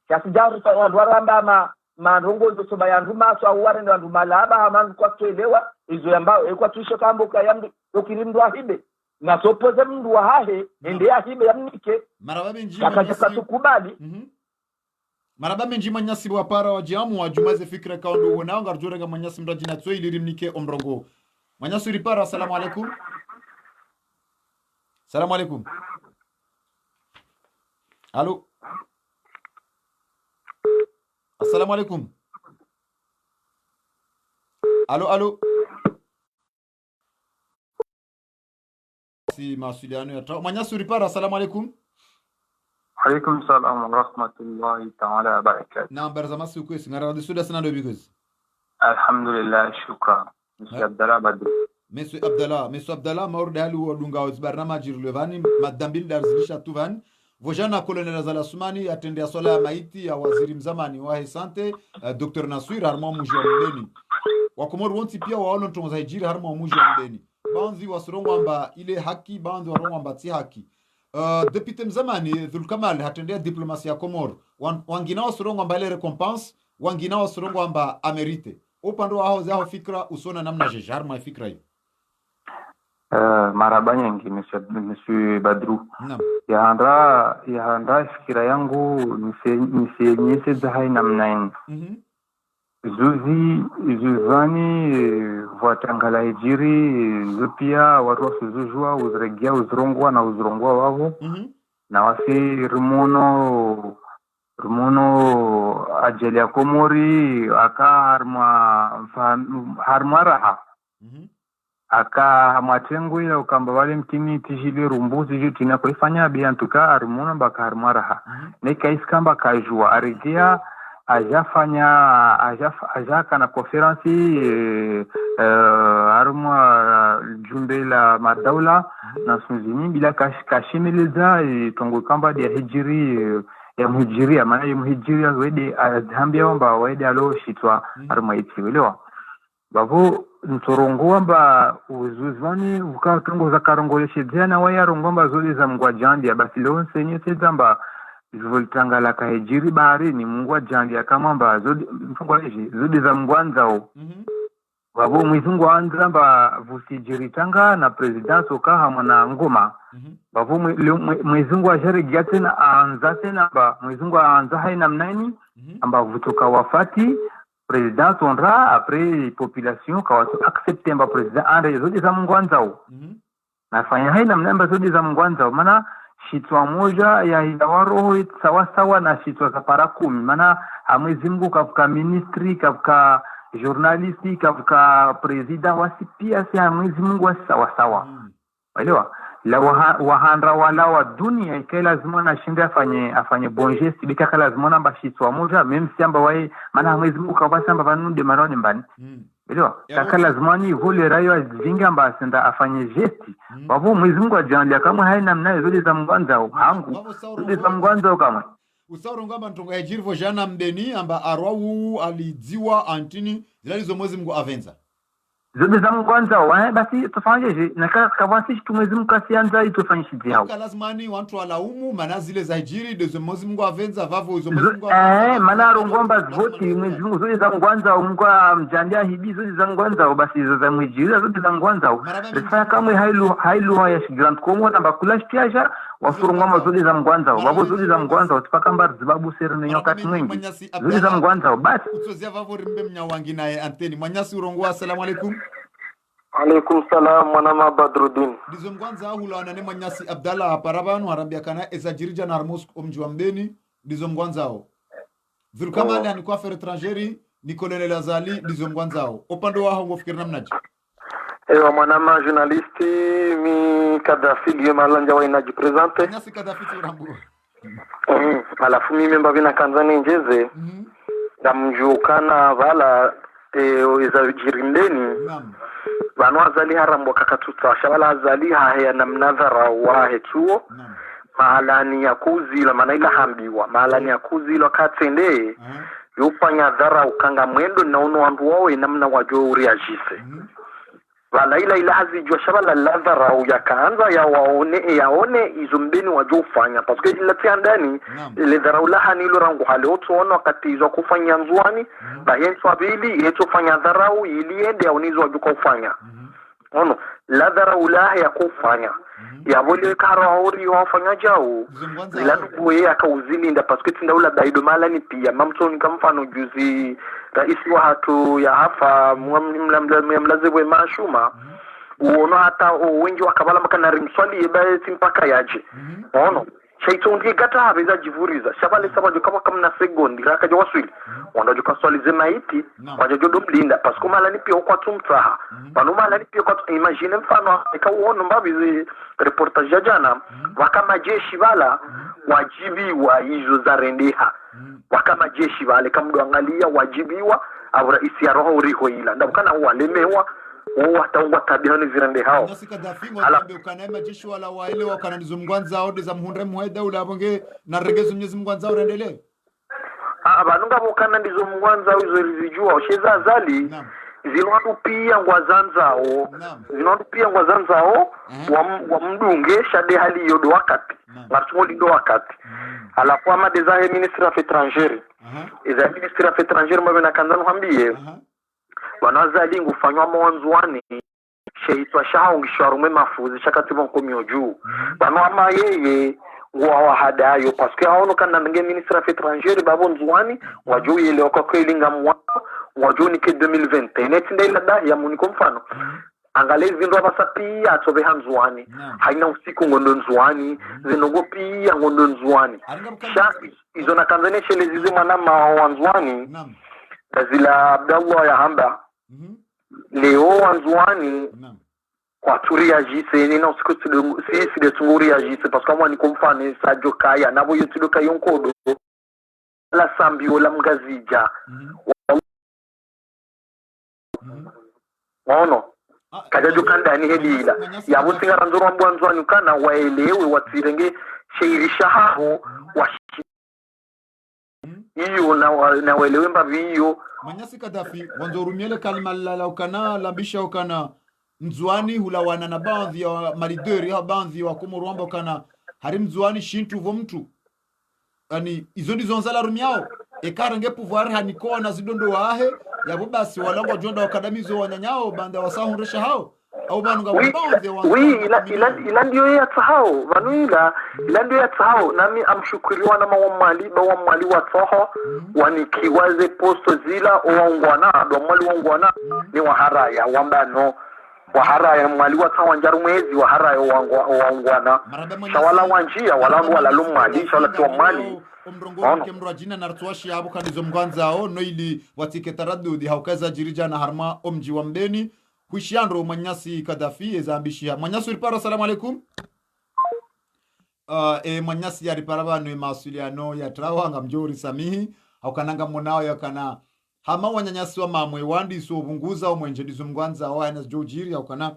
J: kiasi jaru wandu waramba marongozo soba yandu maso au warende wandu malaba hamandu kwa tuelewa izo ambao kwa tuisho kambo kayamdu okirimdu ahibe na sopoze mndu wa hahe ende ahibe yamnike
C: marababe njima
J: kakataka tukubali
C: marababe njima nyasi wa para wa jamu wa jumaze fikra kaundo uonao ngarjorega manyasi mrajina tsoi lirimnike omrongo manyasi ripara. Assalamu alaikum. Assalamu alaikum. Allô. Assalamu alaikum. Allô. Si mawasiliano ya tao. Manyasi ripara. Assalamu alaikum.
K: Alaikum salam wa rahmatullahi ta'ala wa barakatuh.
C: Na barzamasi ukwesi ngara wadi suda sana dobikozi.
K: Alhamdulillah, shukran. Monsieur Abdallah Badru.
C: Monsieur Abdallah maurde halu wadunga wazbarnamaji rulevani madambil darzilisha tuvan vojana kolonel Zala Sumani atendea swala ya maiti ya waziri mzamani wa sante Dr. Naswir harma muji wa mbeni wakomoru wonti pia waono ntongoza hijiri harma muji wa mbeni banzi wasurongo amba ile haki banzi warongo amba ti haki depute mzamani Dhulkamal hatendea diplomasia ya Komoro wangina wasurongo amba ile recompense wangina wasurongo amba amerite upande wa hao fikra usona namna jeje harma fikra hiyo.
K: Maraba nyingi Monsieur Badru. Ya handa fikira yangu nise zahai namna zuzani watangala hijiri zupia watu wasuzujua uzregia uzrongwa na uzrongwa wavu na wasi rumuno ajali ya Komori aka harma raha aka matengo ila ukamba wale mtimi tijili rumbuzi juti na kuifanya biantuka arumuna baka harma raha nika iskamba kajua arigia ajafanya na konferansi harma jumbe la madaula na sunzini bila kashimiliza tongo kamba dia hijiri ya mhijiria maana ya mhijiria wede azambia wamba wede alo shitwa harma itiwelewa babu ntorongo amba uzuzwani ukatongo za karongoleshe jana waya rongomba zodi za mngwa jandia basi leo senye sezamba zivolitanga la kahijiri bahari ni mngwa jandia kama amba zodi mfungwa hizi zodi za mngwanzao babu mwizungu anzamba vusijiritanga na president soka mwana ngoma babu mwizungu ajari giatena anza tena ba mwizungu anza haina mnaini amba vutoka wafati président onra après population kawato accepter mba president ande zodi za mngwanzao nafanya haina mnamba zodi za mngwanzao maana shitwa moja ya hidawaroho sawa sawa na shitwa za para 10 maana hamwezi Mungu kafuka ministry kafuka journalisti kafuka president wasipia si hamwezi Mungu wasi sawa sawa waelewa la wahandra wala wa dunia ikai lazima na shinde afanye bon geste bika lazima namba shitwa moja même si amba wae maana hamwezi Mungu kawasa amba vanunde maroni mbani elewa kaka lazima ni vole rayo azinga amba asenda afanye geste babu mwezi Mungu ajandia kama haina mnaye zodi za mngwanzao hangu zodi za mngwanzao kama
C: usauro ngamba ntonga ya jirvo jana mbeni amba arwawu alidziwa antini zilalizo mwezi Mungu avenza
K: zodi za mngwanzao basi tufanyeje na kavansi tumwezi Mungu asianza itufanyishe yao
C: lazima ni watu walaumu maana zile za hijiri dezo mwezi Mungu avenza vavo uzo mwezi Mungu avenza
K: maana rongomba zoti mwezi Mungu zodi za mngwanzao Mungu amjandia hibi zodi za mngwanzao basi hizo za mwijiri zodi za mngwanzao rifanya kama hailu ya Grand Congo na bakulash piaja wafurungoma zodi za mngwanzao babo zodi za mngwanzao tupaka mbar zibabu serene nyakati mwingi zodi za mngwanzao basi
C: utozia vavo rimbe mnyawangi naye anteni manyasi urongwa. Assalamu alaikum.
L: Alaikum salam mwanama Badruddin.
C: Dizo mgwanza hula wanane manyasi Abdallah aparabanu harambia kana ezajirija na harmos omjwa mbeni dizo mgwanza hao. Dhulkamali ni kwa etrangeri ni kolonel Azali dizo mgwanza hao. Opando wa hao ngofikiri namnaji?
L: Ewa mwanama journalisti mi Kadhafi liyo malanja wa inaji presente.
C: Manyasi Kadhafi turambu.
L: Alafu mimi mbavina kanzani njeze. Na mjuukana vala ezajirindeni. Vanu azali harambo kakatuta shabala azali hahe na mnadhara wa hetuo mahalani ya kuzila manaila hambiwa mahalani ya kuzila katende yupanya dhara ukanga mwendo na uno wandu wawe namna wajo uriajise wala ila hazijua shabala ladhara au yakaanza yaone izo mbeni wajofanya parce que ila tiandani ile dharau la hanilo rangu hale otuona wakati izo kufanya nzwani bahenso abili yeto fanya dharau iliende aunizo wajuka ufanya ono la dharau la ya kufanya ya bole karauri wafanya jao ila tuwe akauzilinda parce que tindaula daido mala ni pia mamtoni kamfano juzi raisi wa hatu ya hafa mlazewe mashuma uono hata wengi wakabala makanari mswali eba simpaka yaje ono shaitongi gata habeza jivuriza shabale sabajo kama kamna segondi raka jo waswili wandajo kaswali zema iti wajojo domlinda parce que mala ni pia kwa tumtaha pano mala ni pia kwa imagine mfano ikauono mbabizi reportage ya jana wakama jeshi bala wajibiwa hizo za rendeha wakama jeshi bale kamdo angalia wajibiwa abura isi ya roho uriho ila ndabukana walemewa wataungwa tabihani zirende hao
C: nasika dafingo tambe ukanema jeshi wala waile wakana nizumgwanza ode za muhunre muheda ula bonge na regezo mnyezi mgwanza urendele
L: abanunga bukana ndizumgwanza uzo rizijua osheza azali zinwatu pia ngwazanzao wa mdunge shade hali yodo wakati martumoli do wakati alafu ama dezahe ministre af étranger eza ministre af étranger mbabe na kanzano hambie wanazali ngufanywa mwanzwani sheitwa shahongishwarume mafuzi shakatibon komyo juu banwa yeye ngwa hadayo parce que haono kana nge ministre af étranger babo nzwani wajuu ile okakwelinga mwa wajuni ke 2020 netinde ila da ya muniko mfano angale zindo abasapi atobe hanzwani haina usiku ngondo nzwani zinongo pia ngondo nzwani shaki izo na Tanzania shele zizi mwana mawanzwani zila Abdallah ya hamba leo wanzwani kwa turi ya jise ni na usiku si de tunguri ya jise parce que moi ni komfane sajo kaya nabo yotudo kayonkodo la sambio la mgazija ono kaja jukanda ni hedila ya businga ranzoro mbwanzwani kana waelewe watirenge sheirisha hao iyo na waelewe mbaviyo
C: manyasi kadafi wanzorumiele kalima la ukana lambisha ukana mzwani hulawana na baadhi ya marideri ya baadhi wa komorwamba ukana hari mzwani shintu vo mtu ani izo ndizo nzala rumiao ekarenge pouvoir haniko na zidondo wahe yabo basi walango jonda wakadamizo wanyanyao banda wasahunresha hao au banunga wabonde
L: ila ndio ya tsahao vanuila ila ndio ya tsahao nami amshukuriwa na mawamali wa tsoho wanikiwaze posto zila oongwana do mwali wongwana ni waharaya wambano waharaya mwali wa tsaho njaru mwezi waharaya oongwana shawala wanjia wala lumali shawala tuomali
C: omrongo kemro ajina nartwashi abo kanizo mgwanzao no ili watike taradudi haukaza jirija na harma omji wa mbeni kuishiandro manyasi kadafi ezambishia manyasi ripara salamu alaikum manyasi ya ripara banu masuliano ya trawanga mjori samihi haukananga monao yakana hama wanyanyasi wa mamwe wandi so bunguza omwenje ndizo mgwanza wa na jojiri haukana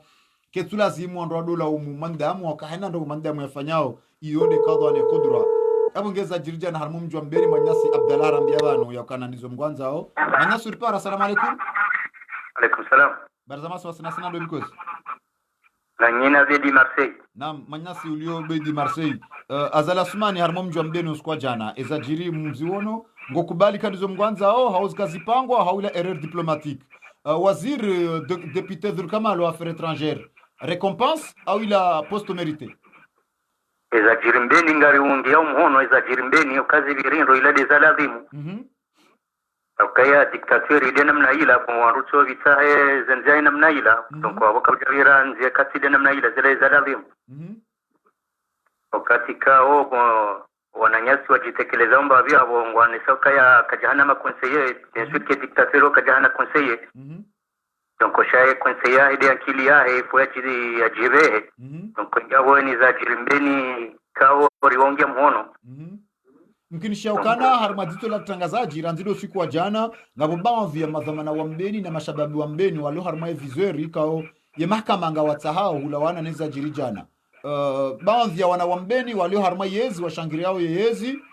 C: ketula zimu ndo dola umandamu wakahena ndo mandamu yafanyao iode kadwa ne kudra abongeza jirija na harmu mjwa mberi manyasi Abdallah rambia banu yakana ndizo mgwanzao manyasi ripara salamu alaikum
L: alaikum salam
C: barzama swasina sana ndo bikozi
L: la nyina di Marseille
C: naam manyasi ulio bedi Marseille azala sumani harmu mjwa mbeni uskwa jana ezajiri mziwono ngokubali kandizo mgwanza hauzikazipangwa haula erreur diplomatique wazir député d'Urkamalo affaires étrangères récompense au ila poste mérité
L: ezajiri mbeni ngari ungi au mhono ezajiri mbeni ukazi birindo ila dezalazimu ukaya dictature ile namna ila kwa waruto vitahe zenjai namna ila donc wakabirira nje kati namna ila zile zalazimu wakati kao wananyasi wajitekeleza omba vya wongwane soka ya kajana ma conseiller bien sûr que dictateur kajana conseiller donc shaye conseiller ide akili yahe fuachi ajibe donc yabo ni za jirimbeni kao riwonge mhono
C: mkini shaukana harmadito la tangazaji ranzido siku wa jana ngabo baadhi ya madhamana wa mbeni na mashababi wa mbeni walio harmaye vizuri kao ye mahakama ngawatahao hulawana neza jiri jana baadhi ya wana wambeni walio harma yezi washangiriao yezi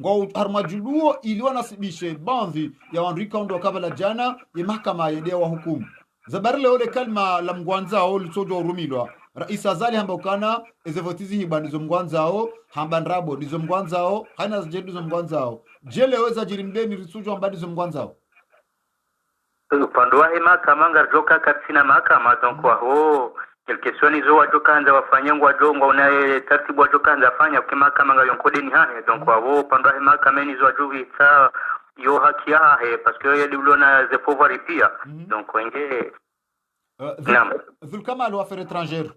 C: ngo harma juluo iliwa nasibishe baadhi ya wanrika ndo kabla jana ya mahakama yendea wa hukumu zabari leo le kalma la mgwanzao lutojo urumilwa rais azali hamba ukana ezevotizi hiba ndizo mgwanzao hamba nrabo ndizo mgwanzao haina zjedu ndizo mgwanzao jele weza jirimbeni risujo hamba ndizo mgwanzao
M: upande wa mahakama ngarjoka katina mahakama donc waho question izo wajokanza wafanya ngwajongo unaye taratibu wajokanza fanya kwa mahakama ngayonkode hane donc waho upande wa mahakama nizo wajuhita yo haki yahe parce que yedulona ze pouvoir pia donc wenge
C: Zulkamal wa affaires étrangères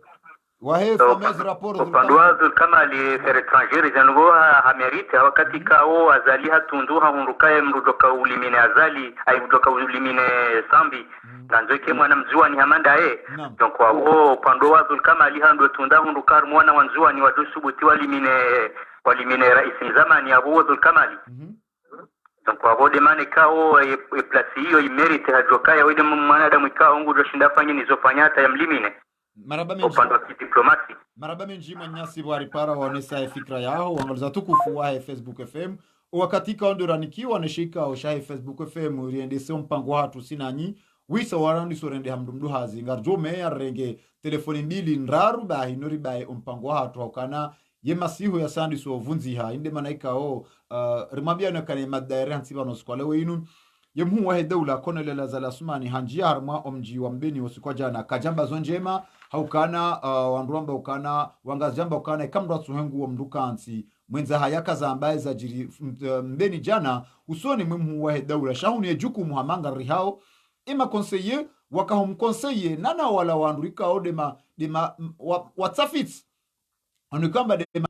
C: wahe fameuse rapport
M: Zulkamal affaires étrangères zango ha mérite wakati kao azali hatundu hundukaye mrudoka ulimine azali aibudoka ulimine sambi nganzo ke mwana mzuani hamanda donc wao pando wa Zulkamal hando tunda hundukar mwana wanzuani wadusubuti walimine rais zamani Abu Zulkamal donc wao demane kao e place hiyo imerite hajoka wede mwanadamu kao ngudo shinda fanya nizofanya hata yamlimine upande wa diplomasi
C: maraba menji manyasi bwari para waonesa fikra yao wangaliza tukufu wa Facebook FM wakati kaondoranikiwa neshika osha Facebook FM riendese mpango hatu sinanyi wisa warandi sorende hamdumdu hazi ngarjome ya renge telefoni mbili nraru ba hinori ba mpango hatu hakana yemasihu ya sandi so vunziha inde manaika rimambia nakane madaire hansiba no skole winu yemhu wa dawla konelela zala sumani hanjia harma omji wa mbeni usikwa jana kajamba zonjema haukana wanduramba ukana wangazjamba ukana ikamdwa tsuhengu wa mdukansi mwenza hayaka za ambaye za jiri mbeni jana usoni mwimu wa dawla shahuni ejuku muhamanga rihao ima conseiller wakahum conseiller nana wala wandurika odema watsafits anukamba dema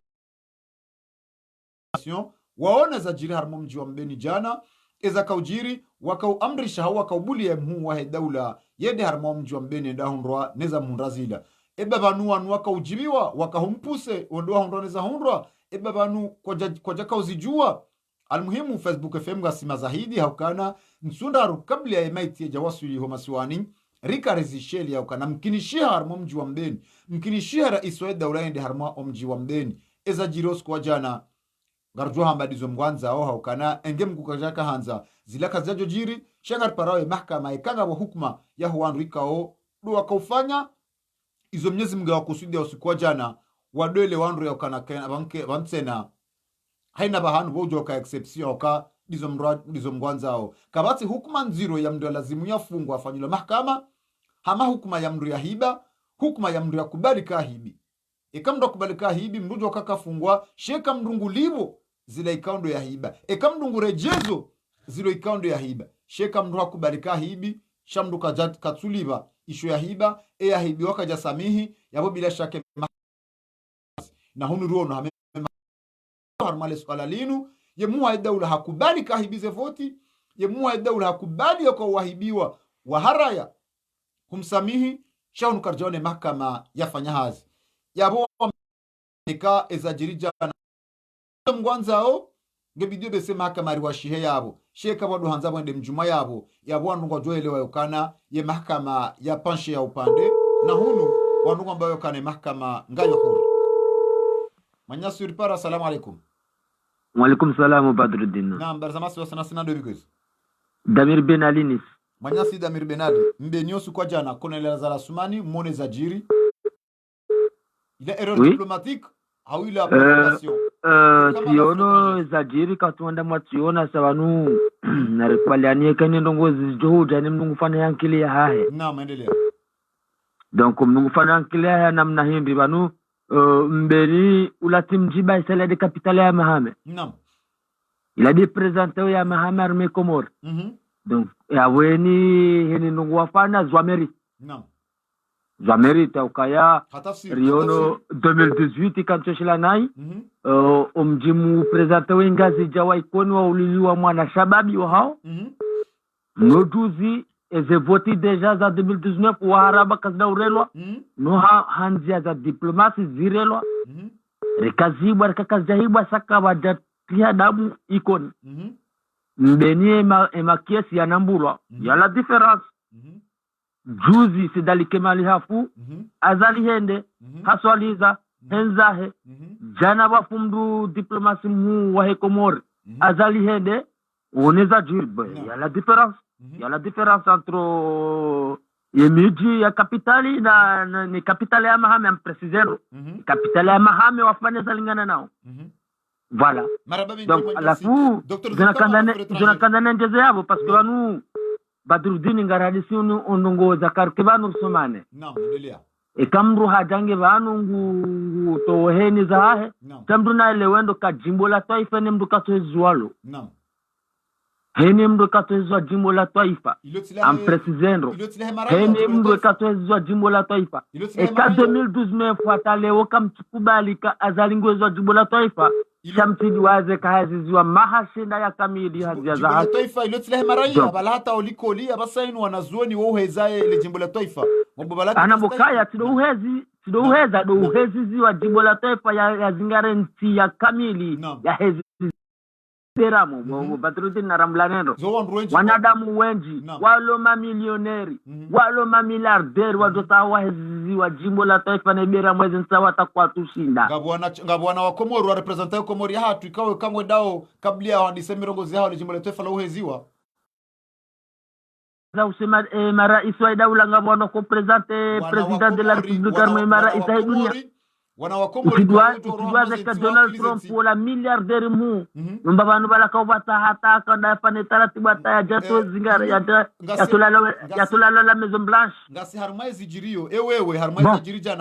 C: waona za jiri harma mji wa mbeni jana eza kaujiri wakauamrisha hawa kaubuli ya mhu wa dawla yede harma mji wa mbeni ndahundwa neza mundrazila ebabanu anu wakaujibiwa wakahumpuse ondwa hundwa neza hundwa ebabanu koja kauzijua almuhimu Facebook FM gasima zahidi haukana nsundaru kabla ya maiti ya jawasuli homasiwani rika rezisheli haukana mkinishia harma mji wa mbeni mkinishia rais wa dawla yende harma mji wa mbeni eza jiros kwa jana garjua hambadizo mgwanza au haukana enge mkukajaka hanza zilaka zajo jiri shangar parawe mahkama ikanga wa hukuma ya huanrika o duwa kaufanya izo mnyezi mga wakusudi ya usikuwa jana wadoele wanru ya ukana wansena haina bahanu bojo waka exception waka dizo mgwanza au kabati hukuma nziro ya mdu ya lazimu ya fungu wafanyula mahkama hama hukuma ya mdu ya hiba hukuma ya mdu ya kubalika hibi ikamdu kubalika hibi mdu wakaka fungwa sheka mdungu libo zile ikaundo ya hiba mdungu rejezo zile ikaundo ya hiba sheka mdu kubalika hibi shamdu katsuliba isho ya hiba ya hibi wakaja samihi yabo bila shake na hunu ruono hame harmale swala linu yemuha dawla hakubali kahibize voti yemuha dawla hakubali kwa wahibiwa waharaya kumsamihi shaunu karjone mahkama yafanya hazi yabo nika ezajirija mgwanzao ngebidio bese mahkama riwashihe yabo sheka wadu hanza wende mjuma yabo wanunga joelewa yokana ye mahkama ya panshe ya upande na hunu wanunga ambayo yokane mahkama ngayo huru manyasu ripara. Assalamu alaikum.
N: Wa alaikum salam Badruddin.
C: Naam barzamasi wasana sina dobigos
N: Damir Ben Alinis
C: manyasi Damir Ben Ali mbenyosu kwa jana konela za sumani mone za jiri ila erreur diplomatique au ila provocation
N: tiono za jiri katwanda mwationa sabanu na repalianie kani ndongozi johuja ni mnungu fana yankili ya hahe.
C: Naam endelea.
N: Donc mnungu fana yankili ya hahe namna hindi banu mberi ulatim jiba isala de capitale ya Mahame.
C: Naam.
N: Il a dit présenter ya Mahame armée Comore. Donc ya weni heni ndongo wafana Zwameri.
C: Naam.
N: Zwameri taukaya Riono 2018 ikamchoshila nai omjimu prezante wengazi jawa ikoni wa uliliwa mwana shababi wa hao noduzi eze voti deja za 2019 wa haraba kazida urelwa no hanzia za diplomasi zirelwa rekazibwa rekakazahibwa saka wajatia damu ikoni mbenie ema kiesi ya nambulwa ya la difference juzi sidali kemali hafu azali hende haswaliza henzahe jana wafumdu diplomasi mhu wa Komori azali hende oneza jirbe ya la différence entre miji ya kapitali na ni kapitali ya Mahame ampresizero. Kapitali ya Mahame wafanya salingana nao. Voilà. Donc alafu zinakandana njeze yabo parce que wanu Badruddin ngaradisi unungo zakar kibanu rusumane.
C: Naam, endelea.
N: Kamru hajange vanu ngu toheni zahe. Kamru na lewendo ka jimbo la Taifa ni mdu katoezualo.
C: Naam.
N: Heni mdu katoezwa jimbo la Taifa. Ampresizendo. Heni mdu katoezwa jimbo la Taifa. Eka 2012 mefuata leo kamchukubali ka azalingwezwa jimbo la Taifa. Shamtidi waze kahaziziwa mahashinda ya kamili hazia
C: jimbo la Taifa ilotile maraia balata olikoli abasainu wanazuoni wohezaye ile jimbo la Taifa.
N: Anabokaya tidouheza douhezi ziwa jimbo la Taifa ya zingare nti ya kamili ya hezi Seramu, Badruddin na Ramlanendo. Wanadamu wengi, walo mamilioneri, walo mamiliarderi, wadotawa hezi wa jimbo la Taifa na ibera mwezi nsawa takuwa tushinda.
C: Ngabwana wa Komoro wa representa Komori hatu ikawe kamwe dao kablia wa Disemirongozi hao ni jimbo la Taifa la uheziwa.
N: Za usema marais wa daula ngabwana ko presente president de la Republique arme marais ya dunia. Ukiduaze ka Donald Trump wala miliarderi mu mba banu balaka ubata hata ka da fane taratibu ya jato zingara ya tulala la Maison Blanche
C: ngasi harmaizi jirio ewewe harmaizi jirija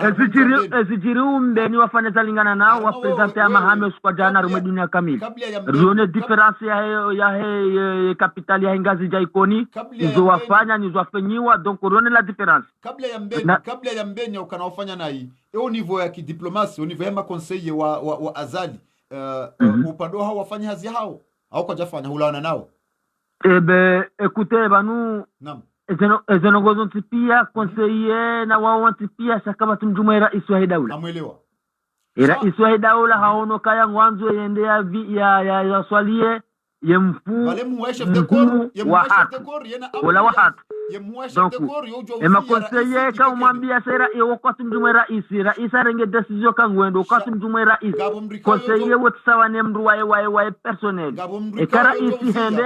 N: ezijiri mbeni wafane zalingana nao wa president ya Mahame kwa jana rume dunia kamili rione difference ya kapitali ya ngazi ja ikoni nizo wafanya nizo wafanyiwa donc rione la difference
C: kabla ya mbenya ukanaofanya na hii au niveau ya kidiplomasi au niveau ya makonseille wa azali upando hao wafanya hazi hao au kwa jafanya hulawana nao
N: écoutez banu ezenogozo ntipia conseiller na wao ntipia shakaba tumjumwe rais wa daula
C: amuelewa
N: rais wa daula haono kaya mwanzo yende ya swalie yemfu
C: wale muweshe de corps
N: wala wahatu ema conseiller ka umwambia sera wakati mjumwe rais arenge decision kangwendo wakati mjumwe rais conseiller wote sawa ne mru wae personnel ekara isi hende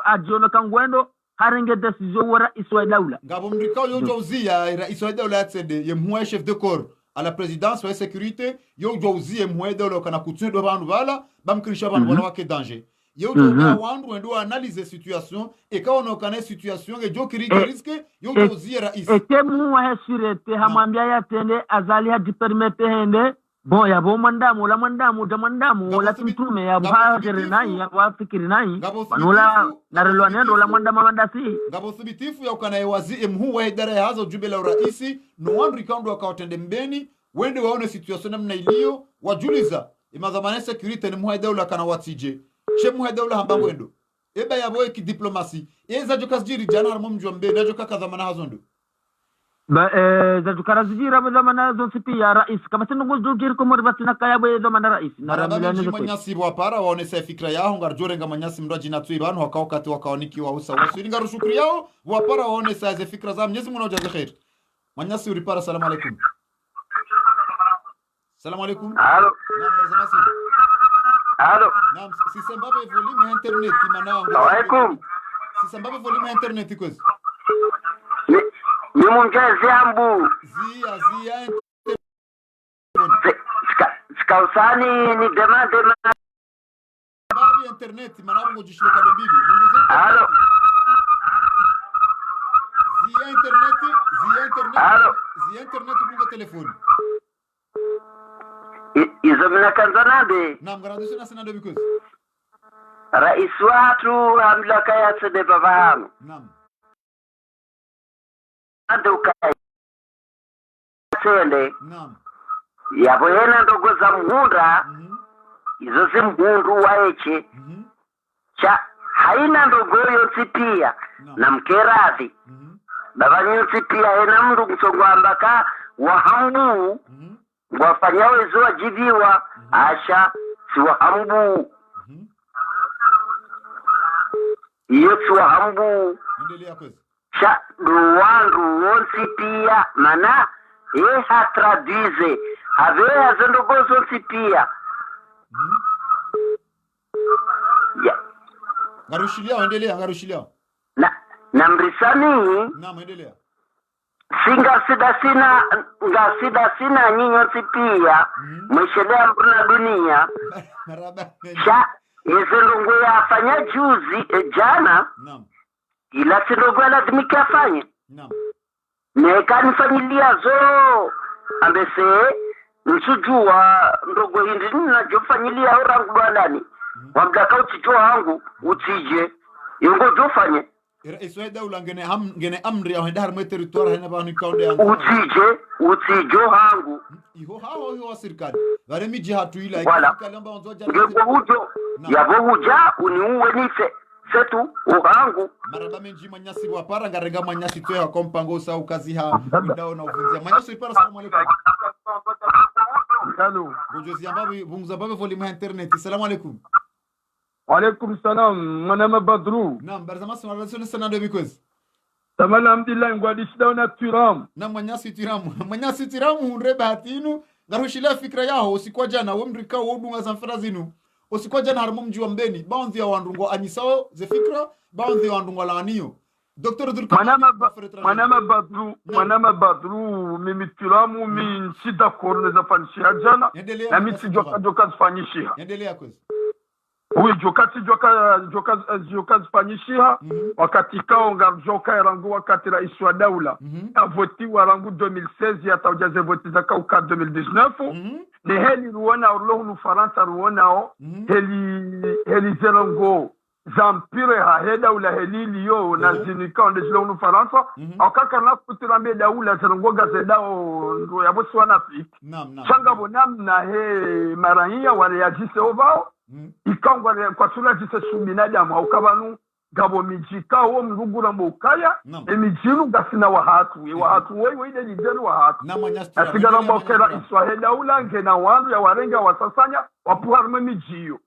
N: ajono kangwendo harenge decision wa rais wa daula
C: ngabo mrikao yojo uzia rais wa daula yatsende yemwe chef de corps à la présidence wa sécurité yojo uzia yemwe daula kana kutsindo bantu bala bamkirisha bantu bala wake danger yojo wandu ndo analyse situation ekaona kana situation ejo kiriki risque yojo uzia rais
N: ekemu wa hesirete hamwambia yatende azali haji permette hende bon ya bo mandamu la tumtume ya bahajere nai ya wafikiri nai wanula narelwa nendo la mandama mandasi
C: ngabo thibitifu ya ukana wazi mhu wa idara ya hazo jumbe la uraisi no wandu rikando wakawatende mbeni wende waone situation namna iliyo wajuliza imadhamana security ni mhu daula kana watije she mhu daula hambango endo eba ya boye ki diplomasi eza joka sijiri jana harmo mjwa mbeni na joka kadhamana hazo ndo
N: za tukarazijira mzamana zonsi pia rais kama sinungu jukiri komori basi nakaya bwe zamana rais
C: na ramilani zo manyasi bwapara waonesa fikra yao ngarjore nga manyasi mraji na tui banu wakati wakaoniki wa usa wasiri ngaru shukri yao bwapara waonesa ze fikra za Mwenyezi Mungu ajaze khair manyasi uripara salamu alaykum salamu alaykum
O: allo allo
C: naam si sembabe volume internet manangu
O: alaykum
C: si sembabe volume internet kwezi
O: ni mungezi ambu
C: zia
O: skausani ni dema
C: babi internet manabu ngojishilo kado mbili
O: allo
C: zia internet
O: allo
C: zia internet bunga telefoni
O: izomina kanzanade
C: naam garantisho na senado because
O: rais watu hamla kaya sede babahamu
C: naam
O: aduka sende
C: naam
O: yabo yena ndogo za mhunda izo zimhundu waeche cha haina ndogo yonsi pia na mkerathi baba nyonsi pia yena mndu msongwambaka wahambu wafanyawe zo wajibiwa asha si wahambu iyo si wahambu
C: endelea kwezi
O: cha ruwandu wonsi pia mana ha traduise have zendogozo wonsi pia
C: ya garushilia endelea garushilia
O: na mrisani
C: naam endelea
O: singa sida sina nyinyo pia mwishelea mbuna dunia sha yezendongo yafanya juzi jana ila sindongo lazimika afanye nekani familia zo ambese nsujua ndogo hindi ninajo familia orangu dwalani wamdaka utijua wangu utije yongo jofanye
C: isweda ulangene amri ya henda harmwe territoire hena banu kaunde yangu
O: utijo hangu
C: iho hao wa serikali bare miji hatu ila
O: kalamba onzoja ngego hujo yabo huja uniuwe nife setu uhangu
C: maraba menji manyasi wa para ngarenga manyasi twa kompango sa ukazi ha ndao na ufunzia manyasi para. Salamu alaykum.
P: Hello
C: gojo ziambabe bunguza babe volume internet. Salamu alaykum.
P: Waalaikum salam mwanama Badru.
C: Naam barzama sana sana ndo mikwezi.
P: Tamala alhamdulillah ngwadi shida turam.
C: Na manyasi tiramu unreba hatinu ngarushila fikra yao usikwa jana wemrika wodunga zamfara zinu usikwa jana harmo mji wa Mbeni baadhi ya wandungo anyisao ze fikra baadhi ya wandungo laaniyo Dr. Durka
P: manama Badru mimi tiramu min shida korne za fanishia jana na mimi joka zifanyishia
C: endelea kwezi.
P: Oui, joka zifanyishia wakati kao ngarjoka yarangu wakati rais wa daula avoti warangu 2016 hata ujaze voti za kauka 2019 ni heli ruona urlohu nufaransa ruonao heli zerango zampire ha heda ula helili yo na zinika onde zilo nufaransa wakaka na kutirambe daula zerango gazedao ndo ya bosi wanafiki changa bonam na he marahia wareagise ovao ikangwa kwa sura jise subinadamu haukabanu gabo mijika wo mrugura mbokaya emijiru gasina wahatu wewe ile lideri wahatu asigara mbokera Israeli ulange na wandu ya warenga wasasanya wapuharme mijiyo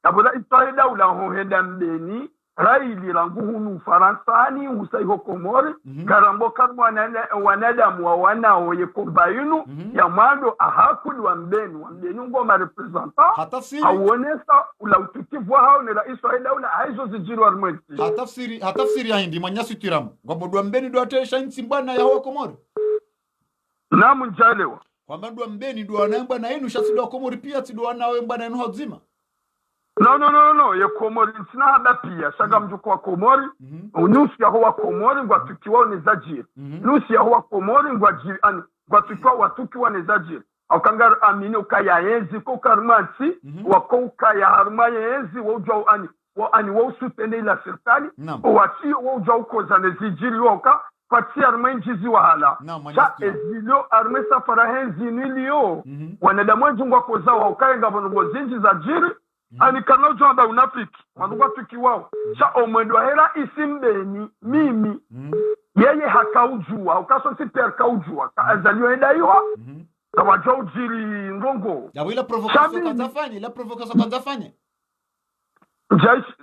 P: abula Israeli ula hohenda Mbeni raili rangu hunu Faransani usaiho Komori garambo karmwa wanadamu wa wanao yekombayinu ya mwando ahakuli wa Mbeni ngoma representa awonesa ula utukivu hao ni rais wa daula haizo zijiru wa mwezi
C: hatafsiri ya hindi manyasi tiramu ngomodwa Mbeni do atesha nchi mbana ya hawa Komori
P: namu njalewa
C: kwa mandwa Mbeni do anaemba na yenu shasido wa Komori pia tido wanawe mba na yenu hazima.
P: No, ya Komori sina hada pia shaga mjuko wa Komori nusu ya huwa Komori ngwa tukiwa nezajiri nusu ya huwa Komori ngwa tukiwa watukiwa nezajiri aukangara amini ukaya enzi kukarmansi wako ukaya harumaya enzi wajua usutende ila serikali wachio wajua ukoza nezijiri yoka pati arme njizi wahala cha ezilio arme safara henzi nilio wanadamu njungwa koza waukaya ngabonongo zinji za jiri ani kanojo amba unafiki wanduwa tukiwao cha omwendwa hera isimbeni mimi yeye hakaujua ukaso si per kaujua azalio endaiwa kawajo ujiri ngongo
C: ya wila provocation kanzafanye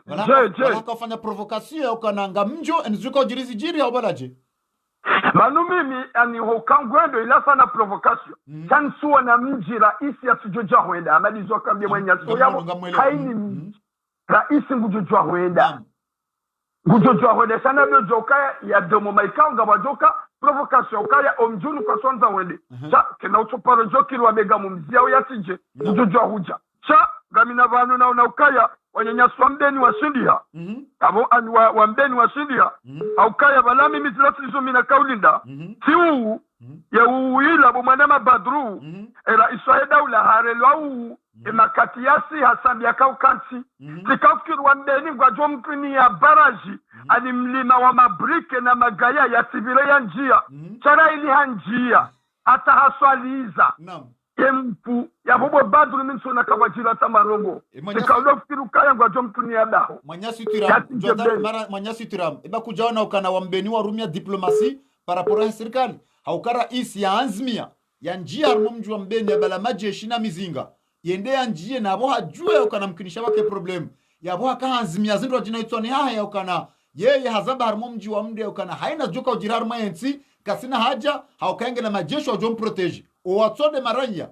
C: wala kafanya provocation ya ukananga mjo enzuka ujirizi jiri au balaje
P: manu mimi ani hokangwendo ila sana provocation kansuwa na mji raisi ya tujoja huenda amalizwa kambia mwenye so yabo haini mji raisi ngujojwa huenda sana bejoka ya demo maikanga wajoka provocation kaya omjunu kwa sonza wende cha kena utoparo jokiri wa mega mumzia uyatije ngujojwa huja cha gamina vanu na unaukaya wanyanyaswa Mbeni washindia abo ani wa Mbeni washindia aukaya balami mitilasizo mina kaulinda tiu ya uila bumanama Badru era Israeli daula harelwa emakatiasi hasambi ya kaukansi tikafikiri wa Mbeni ngwa jomkini ya baraji ani mlima wa mabrike na magaya ya sivile ya njia chara ili hanjia hata haswaliza empu ya bobo Badru minsona kawajira tamarongo tikaulo fikiru kaya ngwa jomkini ya daho
C: manyasi tiram eba kujaona ukana wa Mbeni wa rumia diplomasi parapora ya serikali haukara isi ya anzimia ya njia harmo mji wa Mbeni ya bala majeshi na mizinga yende ya njia na abo hajue ukana mkinisha wake problem ya abo haka anzimia zindu wa jinaitwa ni haya ukana yeye hazaba harmo mji wa Mbeni ukana haina joka ujira harma yensi kasina haja haukaenge na majeshi wa jom protege uwatsode maranya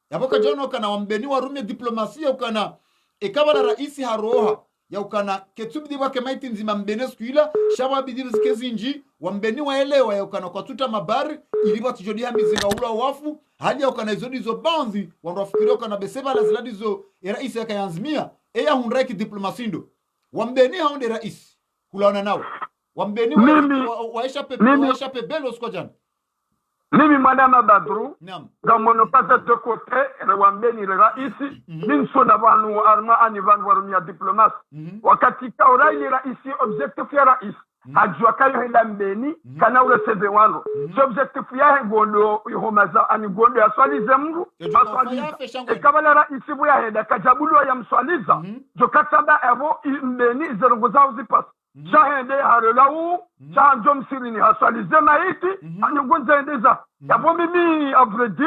C: ya boka jona ukana wa Mbeni wa rumia diplomasia ukana ikaba na raisi haroha ya ukana ketubidi wake maiti nzima mbene skuila shawa bidi zikezinji wa mbeni waelewa ya ukana kwa tuta mabari iliba tujodi mizinga ula wafu hali ya ukana izodi zo banzi wanrafikiria ukana beseba la ziladi zo rais ya kayanzimia eya hunreki diplomasindo wa mbeni haunde rais kulaona nao wa mbeni waisha pebelo kwa jana
P: mimi madama Badru ga monopaza de côté rewambeni raisi ninso na banu arma ani van warumia diplomasi wakati kaura ile raisi objectif ya rais ajua kayo ila mbeni kana ule sebe wano so objectif ya gondo yomaza ani gondo ya swalize mru maswaliza kabala raisi bu ya heda kajabulu ya mswaliza jo kataba evo mbeni zerongoza uzipas Shahende harelawu chanjom sirini haswalize maiti anyugunze endeza yabo mimi avredi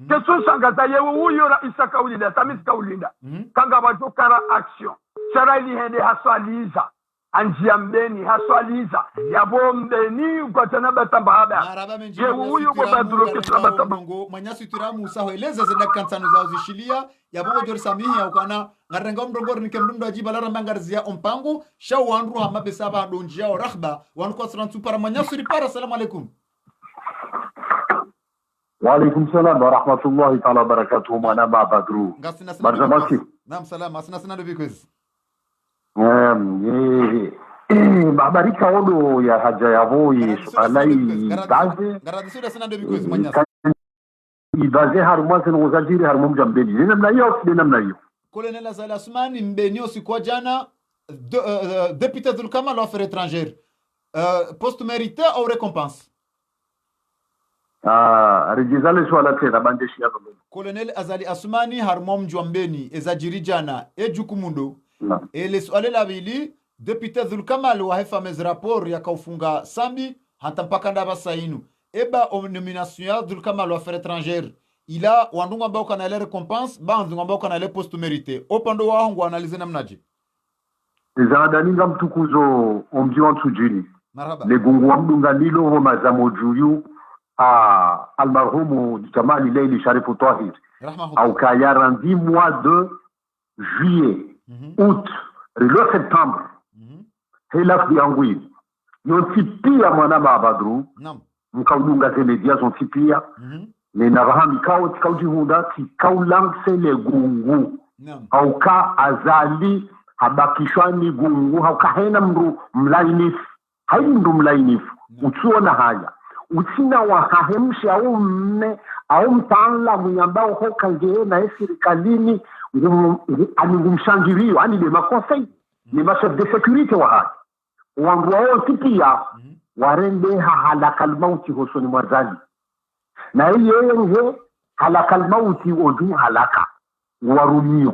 P: keso shangaza yewo huyo raisa kaulinda tamis kaulinda kanga bajokara action sharali hende haswaliza anjia mbeni haswaliza yabo mbeni ukatana batamba haba yewo huyo kwa baduro kesra batamba
C: manyasi tiramu saho eleza zeda kansano zao zishilia yabo jor samihi ya ukana ngarenga mrongor nikemrundo ajiba lara mangarzia ompangu shaw wanru hama besaba donjia o rakhba wan ko sran super manyasi ripara assalamu alaikum
Q: wa alaikum salam wa rahmatullahi ta'ala barakatuh mana ba badru barjamaki
C: nam salam asna do bikwez
Q: babarika odo ya haja yavo alai gaze
C: garadisura sana do bikwez manyasi
Q: ibaze haruma seno uzajiri harumum jambeni namna hiyo
C: Colonel Azali Assoumani mbeni aussi kwa jana député du Kamal affaires étrangères poste mérité ou récompense
Q: rijizale swala tena bandeshi yako
C: Colonel Azali Assoumani harumum jambeni ezajiri jana ejukumundo ele swale la bili député du Kamal wa hefa mes rapport ya kaufunga sambi hata mpaka ndaba sainu eba nomination du Kamal affaires étrangères ila wandungu ambao kana ile recompense bandu ambao kana ile poste mérité opando wangu analize namnaje
Q: zadaninga mtukuzo omji wa tujini legungu wa mdunga lilo homa za mojuyu almarhumu Jamali Leili Sharifu Tahir au kayara ndi mois de juillet août le septembre hela fiangwi yonti pia mwana Badru mkaudunga zemedia zonti pia Nena rahami kao tikauji hunda tikau langse le gungu hauka azali habakishwani gungu hauka hena mru mlainifu hai mru mlainifu utuona haya utina wa hahemshi au mme au mtaala mnyambao hoka ngee na esirikalini aningumshangirio ani lema conseil lema chef de sécurité wa haya wangu wao tipia warende hahalakal mauti hosoni mwazali na yeye nje halakal mauti odu halaka warumio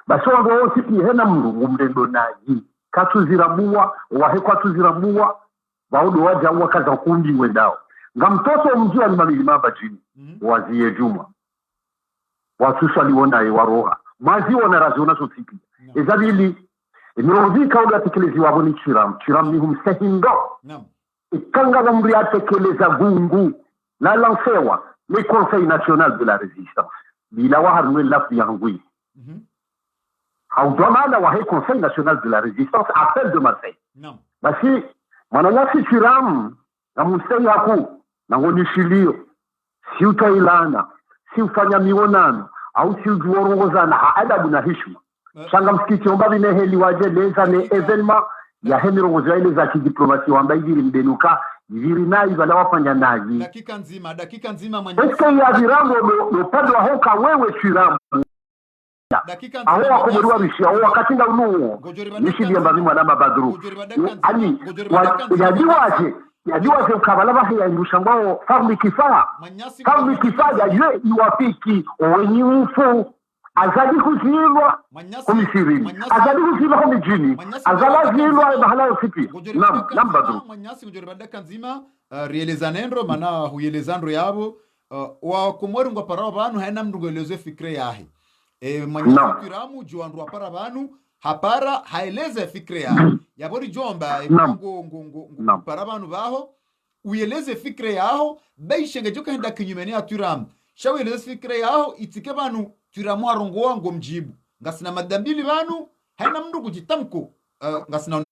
Q: basi wao sipi hena mrungu mrendo naji katuzirabua wahe katuzirabua baodo waja wakaza kundi wendao ngamtoto mjua ni mamilima bajini wazie juma watu swaliona waroha mazi wana razona so sipi ezabili mirozi kauda tekelezi wabo ni chiram ni humsehindo ikanga bamri atekeleza gungu la lancewa le Conseil national de la résistance bila waharwe lafi yangui haudamana wa Conseil national de la résistance appel de Marseille basi mananyasi chiram na musei haku na ngonishilio si utailana si ufanya mionano au si ujuorongozana haadabu na heshima shanga msikiti omba bineheli waje leza ne evenement ya hemirongozo ile za kidiplomasi wamba hili mbenuka viri nayi bala wafanya naji
C: dakika nzima mwenye
Q: eske ya virango no padwa hoka wewe shiramu aho wakomerwa bishia aho wakatinga unuo nishibia mbazi mwana Badru ani yajiwaje ukabala bahe ya ngushangwao farmi kifaa ya yue iwafiki owenyi ufu azadi kuzilwa kumisirini azadi kuzilwa kumijini azala zilwa bahala yofipi nam Badru
C: manyasi kujori badaka nzima realizanendro mana huyelezandro yabo wa kumori ngwa parao banu haina mndungo elezo fikre yahe manyasi kiramu juandru wa para banu hapara haeleze fikre yahe yabori jomba ngo para banu baho uyeleze fikre yaho baishenge joka henda kinyumene aturamu shaweleze fikre yaho itike banu turamu arongoa ngo mjibu ngasina madambili banu haina mndu kujitamko ngasina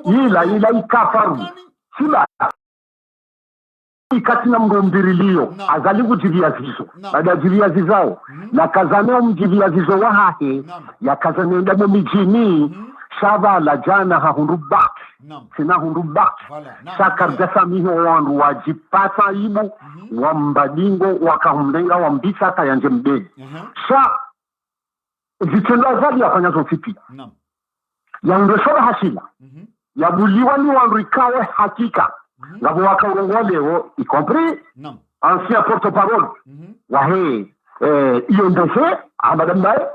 Q: ila ikafaru sila ikatina mrombirilio azali kujivia zizo baada ya jivia zizao na kazaneo mjivia zizo wahahe ya kazanenda mo mijini shaba la jana hahunduba sina hunduba shakar jasa miho wandu wajipata ibu wambadingo wakahumlenga wambisa hata yanje mbeli vitendo azali yafanya zofipi ya undeshoda hasila ya buliwa ni wandu ikawe hakika ngabo wakaurongwa leo y compris ancien porte-parole wahe iyo ndese amadambaye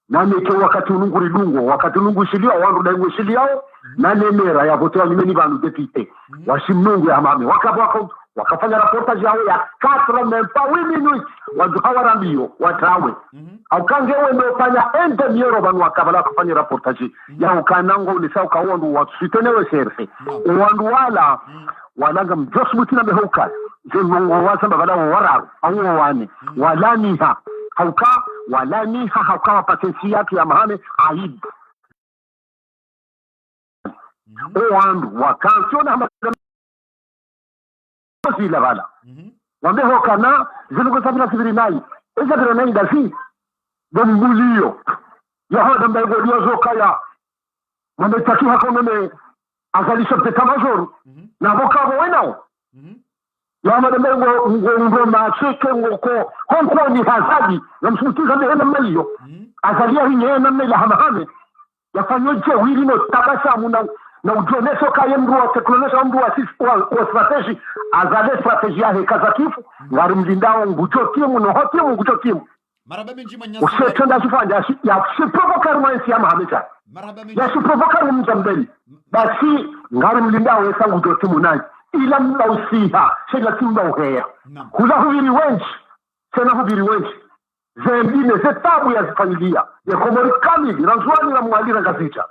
Q: nameke wakati ununguri dungo wakati unungu shiliwa wandu daingo shiliao na nemera ya vote wa limeni vanu depute washimnungu ya mame wakafanya reportage yao ya 8 minutes wandu hawarambiyo watawe aukange wemefanya ende miero vanu wakabala kufanya reportage ya ukanango unisa ukawandu wasuitenewe serfe wandu walanga mjosmuti na mehoka zenongo wasamba bala wararu au wane walaniha hauka wapatensi yake ya mahame aibu wandu wakansiona hamadama zila bala wamehoka na zinugo sabina sibiri nai eza bira nai dafi dombulio ya hoda mbaigo diozoka ya wametaki hakonone azalisha peta majoru na bokabo wenao ya madamengo ngo macheke ngoko honko ni hazadi na msumutiza mehena maliyo azalia hinye na mela hamahame yafanyoje wili no tabasha muna na ujoneso kaye mdu wa teknolojia mdu wa strategy azale strategy ya hekazakifu ngari mlindao ngucho timu no hotimu ngucho timu
C: marabame njima nyasi
Q: usetenda sifanya ya siprovoker mwansi ya mahameta ya siprovoker mjambeli basi ngari mlindao wesa ngucho timu nai ila mla usiha shela timba uheya kula hubiri wenchi zembine zetabu ya zifamilia ya komori kamili ranzuani na mwalira gazita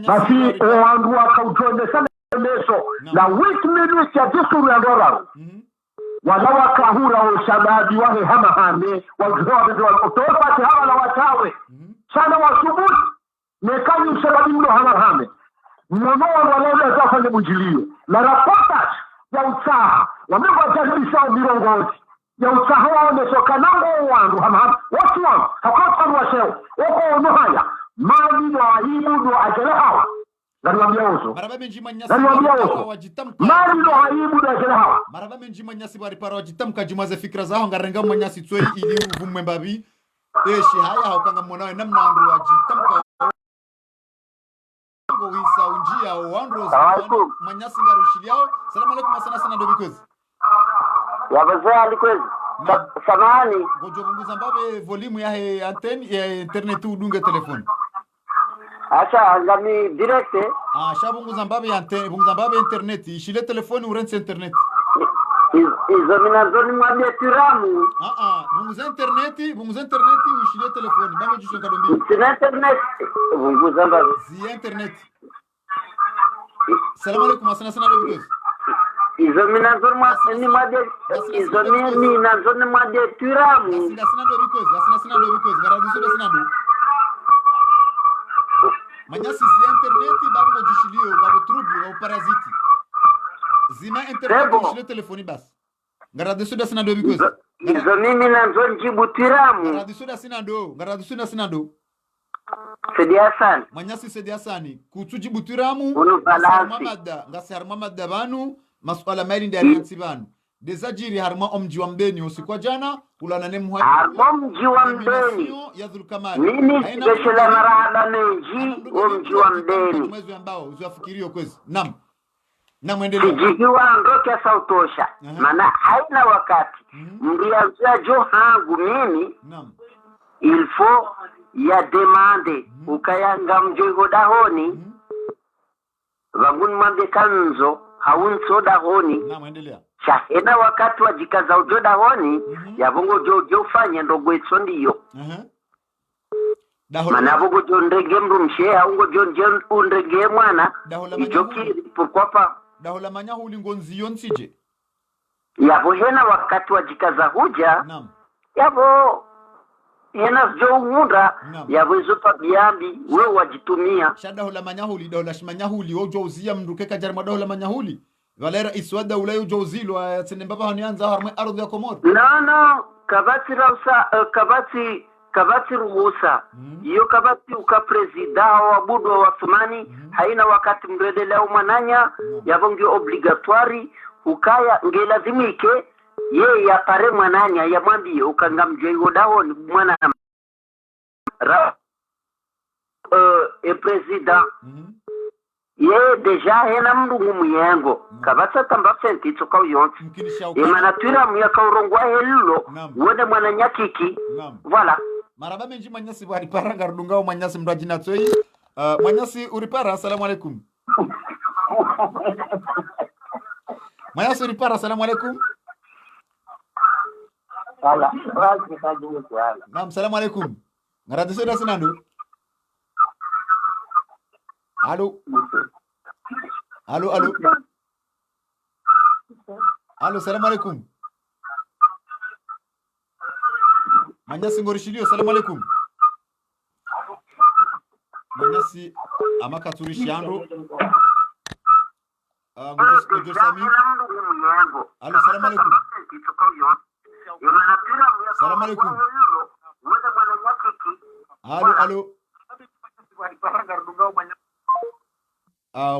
Q: basi oandu wakaujonde sana meso na wiki minute ya disuru ya doraru wala wakahura o shababi wahe hama hame wajoa bezo walotopati hawa la watawe sana wasubuti mekanyi mshababi mno hama hame mwono walauda zafanye mujilio na raportage ya utaha wamegwa jazibisha mirongozi ya utaha waonesoka nango wandu hama watu wangu hakuwa waseo oko ono haya mali wa aibu do ajele hawa Gariwambia ozo mali do aibu do ajele hawa
C: marabame njima nyasi bari para wajitamka jumaze fikra zao ngarenga manyasi tsoi ili uvumwe mbabi eshi haya haukanga mwonawe namna andu wajitamka wisa unjia wandu manyasi ngarushiliao. Salamu alaikum sana dobikozi
O: wabazaa alikwezi samani
C: gojo bunguza mbabe volume ya antenne ya internet udunge telefoni
O: acha ngami direct
C: shabunguza mbabe ya antenne bunguza mbabe internet ishile telefoni urense internet
O: izo minazoni mwambie tiramu
C: bunguza internet ushile telefoni mbabe jisho kadombi
O: internet bunguza mbabe
C: internet. Salamu alaikum sana dobikozi
O: izo minazoni mwambie tiramu
C: asina dobikozi garadusura do manyasi internet babu ngojishilio babu trouble babu parasiti zima internet ushile telefoni basi garadusura sina dobikozi
O: izo mimi nazo njibu tiramu
C: garadusura sina do
O: Sedi Hassan
C: manyasi Sedi Hassan kutujibu tiramu ngasi harma madda banu masuala maili ndi aliansi banu desajiri harma omji wa mbeni usiku jana ulana nemu
O: harma omji wa mbeni
C: ya dhulkamali
O: mimi special marahaba menji omji wa mbeni
C: mwezi ambao usiwafikirio kwezi endelea
O: sijikiwa ndoke sautosha maana haina wakati mrianzia jo hangu mimi il faut ya demande ukayanga mjogo dahoni wangun mambe kanzo haun soda honi shahena wakati wajikaza ujoda honi ya vongo jo ufanya ndogo etso ndiyo mana vongo jo ndege mru msheha ungo jo undege mwana ijoki pourquoi
C: dahola manya huli ngonziyo nsije
O: ya vohena wakati wajikaza huja ya vo hena jo unda ya wezo tabiambi wewe wajitumia
C: shada hula manyahuli dola shmanyahuli ojo uzia mndukeka jarma dola manyahuli valera iswada ule ojo uzilo tsinembaba hanianza harma ardhi ya Komoro
O: no kabati rausa kabati ruhusa iyo kabati uka presida wa budu wa Wasumani haina wakati mredele au mananya yavongi obligatoire ukaya ngelazimike ye ya pare mwananya ya mwambie ukanga mjego daho ni mwana president ye deja hena mndu muyengo kabasa tamba senti toka uyonsi imana twira muyaka urongwa hello wone mwana nyakiki voilà
C: maraba menji manyasi bari paranga rudungao manyasi mrajina toi manyasi uripara assalamu alaikum manyasi uripara assalamu alaikum
O: wala
C: naam assalamu alaikum ngarade seda sinandu Allô salam alaikum Manyasi ngorishilio salam alaikum Manyasi amaka turishiando Ngojo Sami Allô salam alaikum Salam alaikum Allô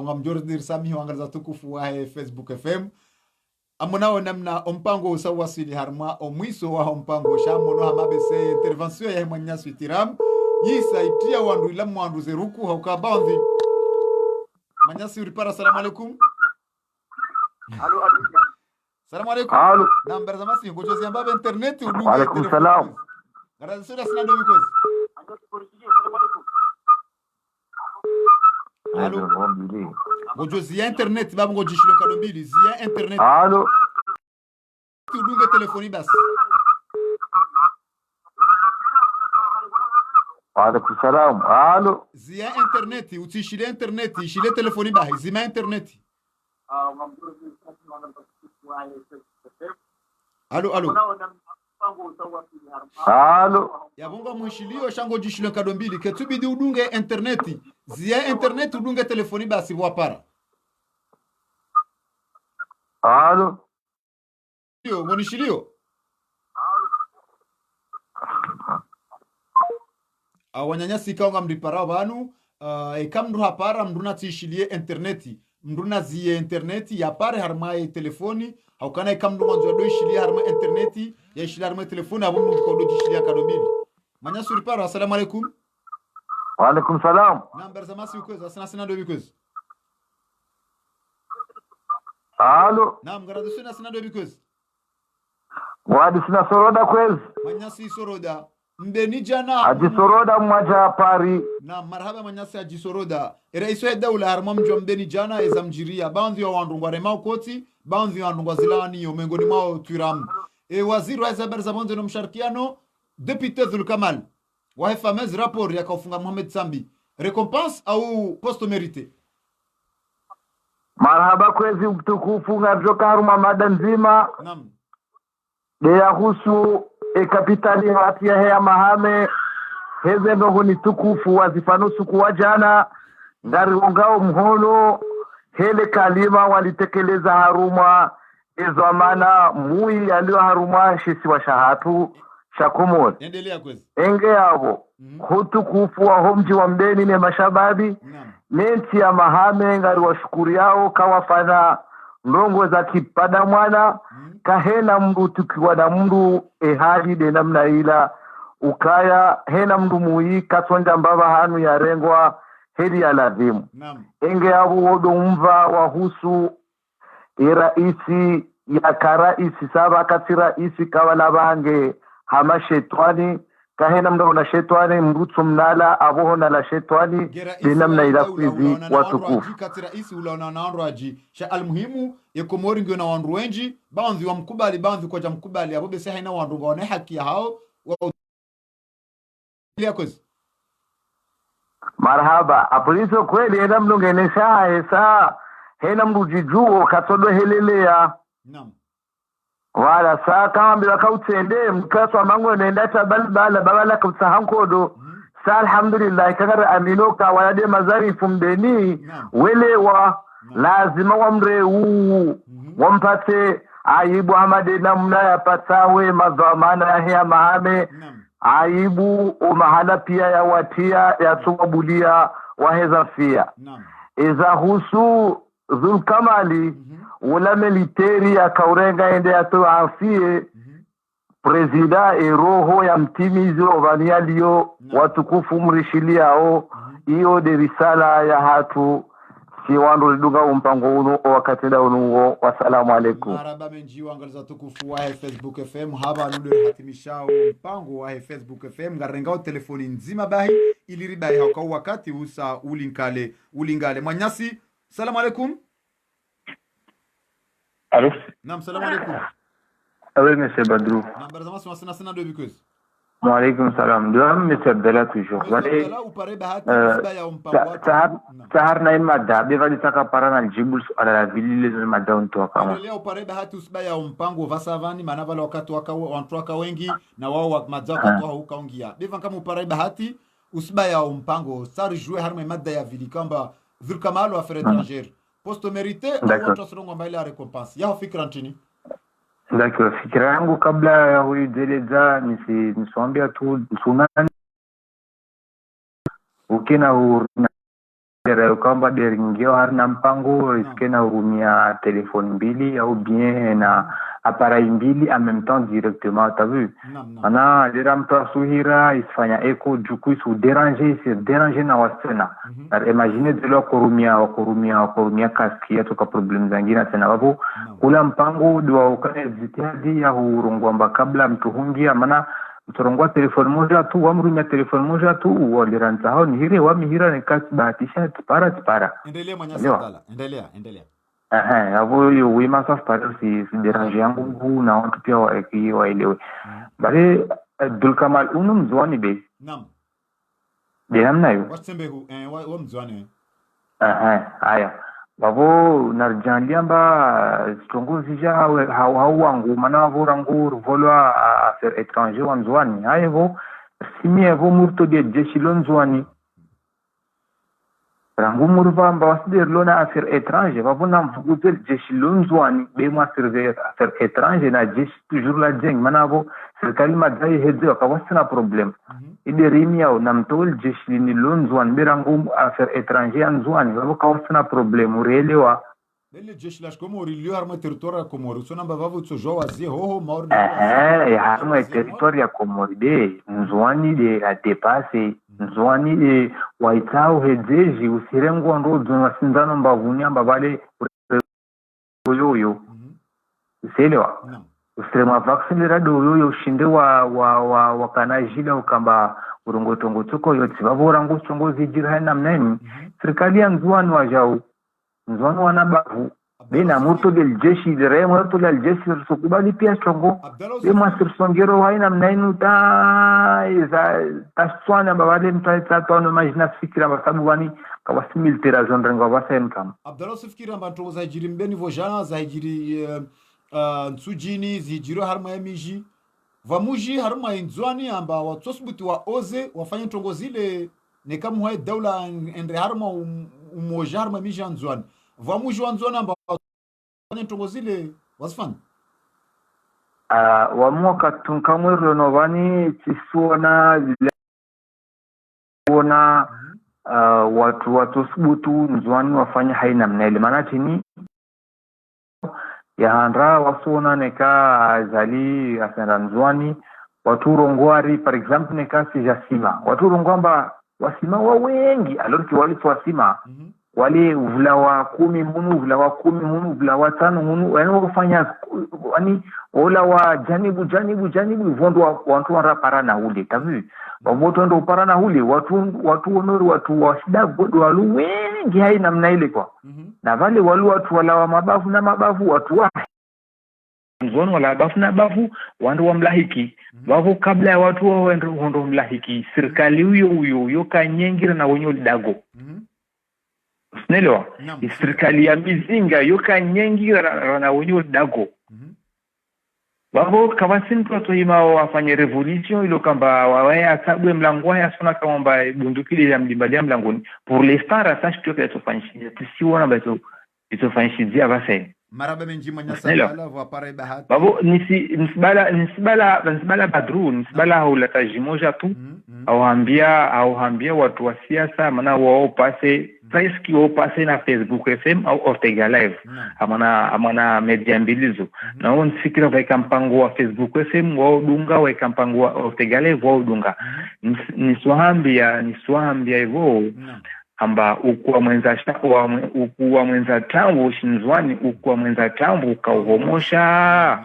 C: ngamjordir Sami wangaza tukufu wa Facebook FM amonao namna ompango usawasili harma omwiso wa ompango shamono hamabese intervention ya Manyasi Itiram yisa itia wandu ila mwandu zeruku haukabandhi Manyasi uripara salam alaikum salam alaikum namba za masi ngojo ziamba internet udunge
Q: alaikum salam
C: ngara sura sinado because Allô ngojo zia internet babu ngojo shilo kadombili zia internet
Q: Allô
C: tudunge telefoni basi
Q: alaikum salam Allô
C: zia internet utishile internet ishile telefoni bahi zima internet Allô
Q: Allô
C: yabonga mwishilio shango jishilo kadombili ketubidi udunge internet zia internet udunge telefoni basi wapara
Q: Allô
C: Yo monishilio Awanyanyasi kaunga mripara banu ekamndu hapara mnduna tishilie interneti mnduna zie interneti ya pare harma telefoni haukana ekamndu mwanzo do ishilie harma interneti ya ishilie harma telefoni abu mndu kodo jishilia kadomili Manyasi uripara assalamu alaikum
Q: Wa alaikum salam
C: Namba za masi ukweza sina ndo bikozi
Q: Allô
C: Naam garadu sina ndo bikozi
Q: Wadi sina soroda kwezi
C: Manyasi soroda mbeni jana
Q: ajisoroda mwaja pari
C: na marhaba Manyasi ajisoroda raisu ya daula harma mjwa mbeni jana eza mjiria baadhi wa wandu ngwarema ukoti baadhi wa wandu ngwazilani omengoni mwao tuiramu waziri wa habari za bonzo na msharikiano député Dhul Kamal wa fameuse rapport ya kaufunga Mohamed Sambi récompense au poste mérité
Q: marhaba kwezi mtukufu ngajoka haruma mada nzima
C: naam
Q: de yahusu kapitali hati ya mahame heze ndogo ni tukufu wazifanusu kuwa jana ngari ungao mhono hele kalima walitekeleza haruma ezamana mui yaliyo haruma shisi wa shahatu shakumoni
C: endelea kwezi
Q: enge yabo hutukufu wa homji wa mbeni ne mashababi nenti ya mahame ngari washukuri yao kawafana ndongo za kipada mwana kahena mndu tukiwa na mndu ehali de namna ila ukaya hena mndu mui kasonja mbava hanu ya rengwa heli ya lazimu enge yabo wodo umva wahusu iraisi ya karaisi saba katira isi kawala bange hama shetwani kahena mndu na shetwani mrutsu mnala aboho na la shetwani dinamna ila kwizi watukufu
C: katira isi ulaona na andraji sha almuhimu yekomori ngio na wandu wenji baadhi wa mkubali baadhi kwa jamkubali abo bese haina wandu ngone haki hao wa yakozi
Q: marhaba apoliso kweli enda mnungenesha esa hena mrujijuo katodo helelea
C: naam
Q: wala saa kama bila kautende mkaso mango nenda tabalbala babala kutsahankodo sa alhamdulillah kagara aminoka walade mazari fumbeni wele wa lazima wamre wampate aibu amade namna yapatawe madhamana ya mahame aibu umahala pia ya watia ya tuwabulia waheza fia iza husu Zulkamali wala militeri ya kaurenga ende ya tuafie presida roho ya mtimizi ovania liyo watukufu mrishiliao iyo de risala ya hatu si wandu lidunga umpango unu wakatida unuo. Wasalamu alaikum.
C: Maraba menji wangaliza tukufu wa Facebook FM haba nude hatimishao mpango wa Facebook FM garengao telefoni nzima bahi iliribahi hauka wakati usa ulingale Mwanyasi. Salamu alaikum.
K: Allô?
C: Naam, salamu alaikum.
K: Oui, monsieur Badrou.
C: Naam, barazama sema sana de bikos.
K: Wa alaikum salam. Doa monsieur Abdallah toujours.
C: Wale upare bahati usbaya umpango.
K: Sahar na imada beva litaka parana aljibu ala la vili le mada unto kama.
C: Leo upare bahati usbaya umpango vasavani manava la wakati waka wengi na wao wa madzaka toa ukaongia. Beva kama upare bahati usbaya umpango sar jouer harma mada ya vili kamba Zulkamali wa affaires étrangères. Poste mérité au watu songo mbele ya récompense. Yao fikra nchini.
K: D'accord, fikra yangu kabla ya huyu deleza niswambia tu sunani ukina urumia kwamba deringio harina mpango iskena urumia telefoni mbili au bien na appareil mbili en même temps directement, t'as vu? Ana lera mtu asuhira isfanya eko juku isu déranger na wasena. Imagine dilo kurumia kaskia toka problem zingine tena babu kula mpango dua ukane zitihadi ya urungwamba kabla mtu hungia maana mtorongwa telefoni moja tu wamrumia telefoni moja tu waliranta hao ni hire wamihira ni kasi bahatisha tipara.
C: Endelea Mwanyasi Abdalla. Endelea.
K: Hapo hiyo wima sasa si déranger yangu huu na watu pia waelewe. Bale Zulkamali unu mzwani be.
C: Naam.
K: De namna hiyo.
C: Wasembe hu wa mzwani.
K: Haya. Babo narjandiamba stongozi ja hao wangu mana vorangu volwa affaires étrangères wa mzwani. Hayo simie vo murto de jeshilon zwani. Rangu murva mba wasidir lona affaires étrangères babuna mfugutel jeshi lonzwani be mwa surveiller affaires étrangères na jeshi toujours la jeng manavo serikali madai hedze wakawasina problem ide rimia na mtol jeshi ni lonzwani be rangu affaires étrangères nzwani babo kawasina problem ureelewa
C: Bele jeshi la Komori lio harma territoire Komori sona mbavavu tsojo wazi hoho maor
K: harma territoire Komori de nzwani de la dépasser nzwani de waitao hejeji usirengo ndo zinasinzano mbavuni ambavale yoyo uselewa usema vaccine rado yoyo ushinde wa kanajila ukamba urongotongo tuko yote baborango chongozi jirha namnani serikali ya nzwani wajao nzwani wanabavu bina murto del jeshi dire murto del jeshi sokubali pia chongo be masirsongero haina mnainu ta taswana babale mtaita no imagine fikira basabu wani kawasi military zone ngo basen kam
C: Abdallah fikira mbanto za jiri mbeni vojana za jiri nsujini zijiro harma yamiji vamuji harma inzwani amba watosbuti wa oze wafanye tongo zile ne kama hae daula endre harma umoja harma miji anzwani vamuji wanzwani amba wafanye tongo zile wasfan
K: wamuka tunkamwero novani chisuona kuona watu subutu nzwani wafanya haina mnaile maana chini ya handra wasuona neka zali asenda nzwani watu rongwari par exemple neka sijasima watu rongwamba wasima wa wengi alorki wali wasima wale uvula wa 10 munu uvula wa 10 munu uvula wa 5 munu yani wafanya yani wala wa janibu vondo watu warapara na ule tavi wamoto ndo upara na ule watu onori watu washida godo walu wengi haina namna ile kwa na vale walu watu wala wa mabavu na mabavu watu wa ngono wala mabavu na mabavu wandu wa mlahiki wao kabla ya watu wao ndo mlahiki serikali huyo kanyengira na wenye lidago Snelewa serikali ya mizinga yoka nyengi na wenye lidago
R: wavo kawasini kwa ima wafanye revolution ilo kamba wawe asabwe mlangoni asona kama mba bundukili ya mlimbalia mlangoni pour l'instant rasa shtuo kwa itofanyishizia tisiona ba itofanyishizia base
C: maraba menjima nyasa wa pare bahati
R: wavo nisibala badru nisibala haulata jimoja tu au hambia watu wa siasa maana wao pase presque wao pase na Facebook FM au Ortega Live amana media mbilizo na wao nfikira weka mpango wa Facebook FM wao dunga weka mpango wa Ortega Live wao dunga niswahambia hivyo amba ukuwa mwenza tambo shinzwani ukuwa mwenza tambo ukauhomosha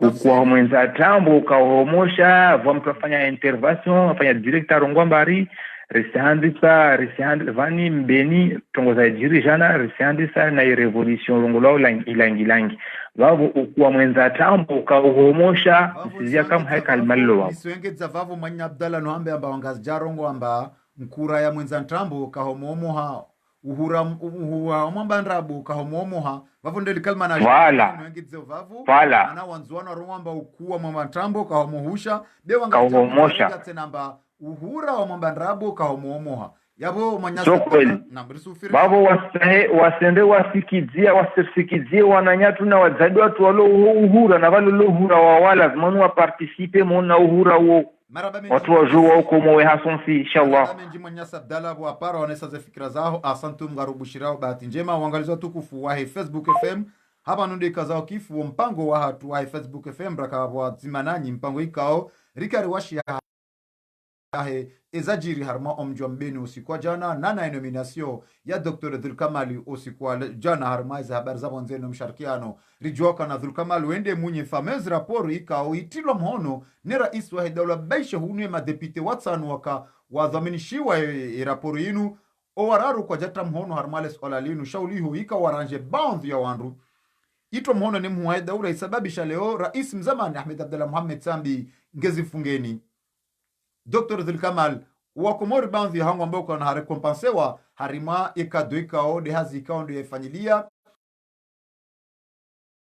R: ukuwa mwenza tambo ukauhomosha vwa mtu afanya intervention afanya director ngwambari resihandisa vani mbeni tongoza jiri jana resihandisa na revolution rongolao ilangilangi vavo ukuwa mwenza tambo ukauhomosha msizia kama haikalmalilo wao
C: niswengeza vavo manya Abdalla noambe amba wangazijarongo amba mkura ya mwenza ntambo kahomomoha uhura mwamba nrabu kahomomoha vavo ndeli kalma na
R: vala
C: ana wanzuana romamba ukuwa mwamba ntambo kahomohusha de
R: kahomohusha
C: tenamba uhura wa mwamba nrabu kahomomoha yabo manyasa
R: so kweli babo wasende wasikizie wananyatu na wazadi watu walo uhura na walo uhura wa wala zimanu wa participe mona uhura wo watu wajua huko mowe hasonsi inshallah
C: menjima nyasa Abdalla wa para wanesa za fikra zao asantu mgarubushirao bahati njema uangalizo tukufu wa Facebook FM hapa nunde kazao kifu mpango wa hatu wa Facebook FM braka wa zimananyi mpango ikao rikari washi ezajiri harma omjwa mbeni usiku wa jana nana nomination ya Dr. Dhulkamali usiku wa jana harma iza habari za wanzeno msharikiano rijoka na Dhulkamali wende munye famez raporo ikao itilo mhono ni rais wa daula baisha hunwe madepite watsan waka wadhaminishiwa raporo inu owararu kwa jata mhono harmale swala linu shaulihu ika waranje baadhi ya wandu ito mhono ni muwa daula isababisha leo rais mzamani Ahmed Abdalla Mohamed Sambi ngezi fungeni Dr. Dhulkamal wakomori baadhi ya hangu ambao kana harekompansewa harima ikado ikao de hazi ikao ndio yafanyilia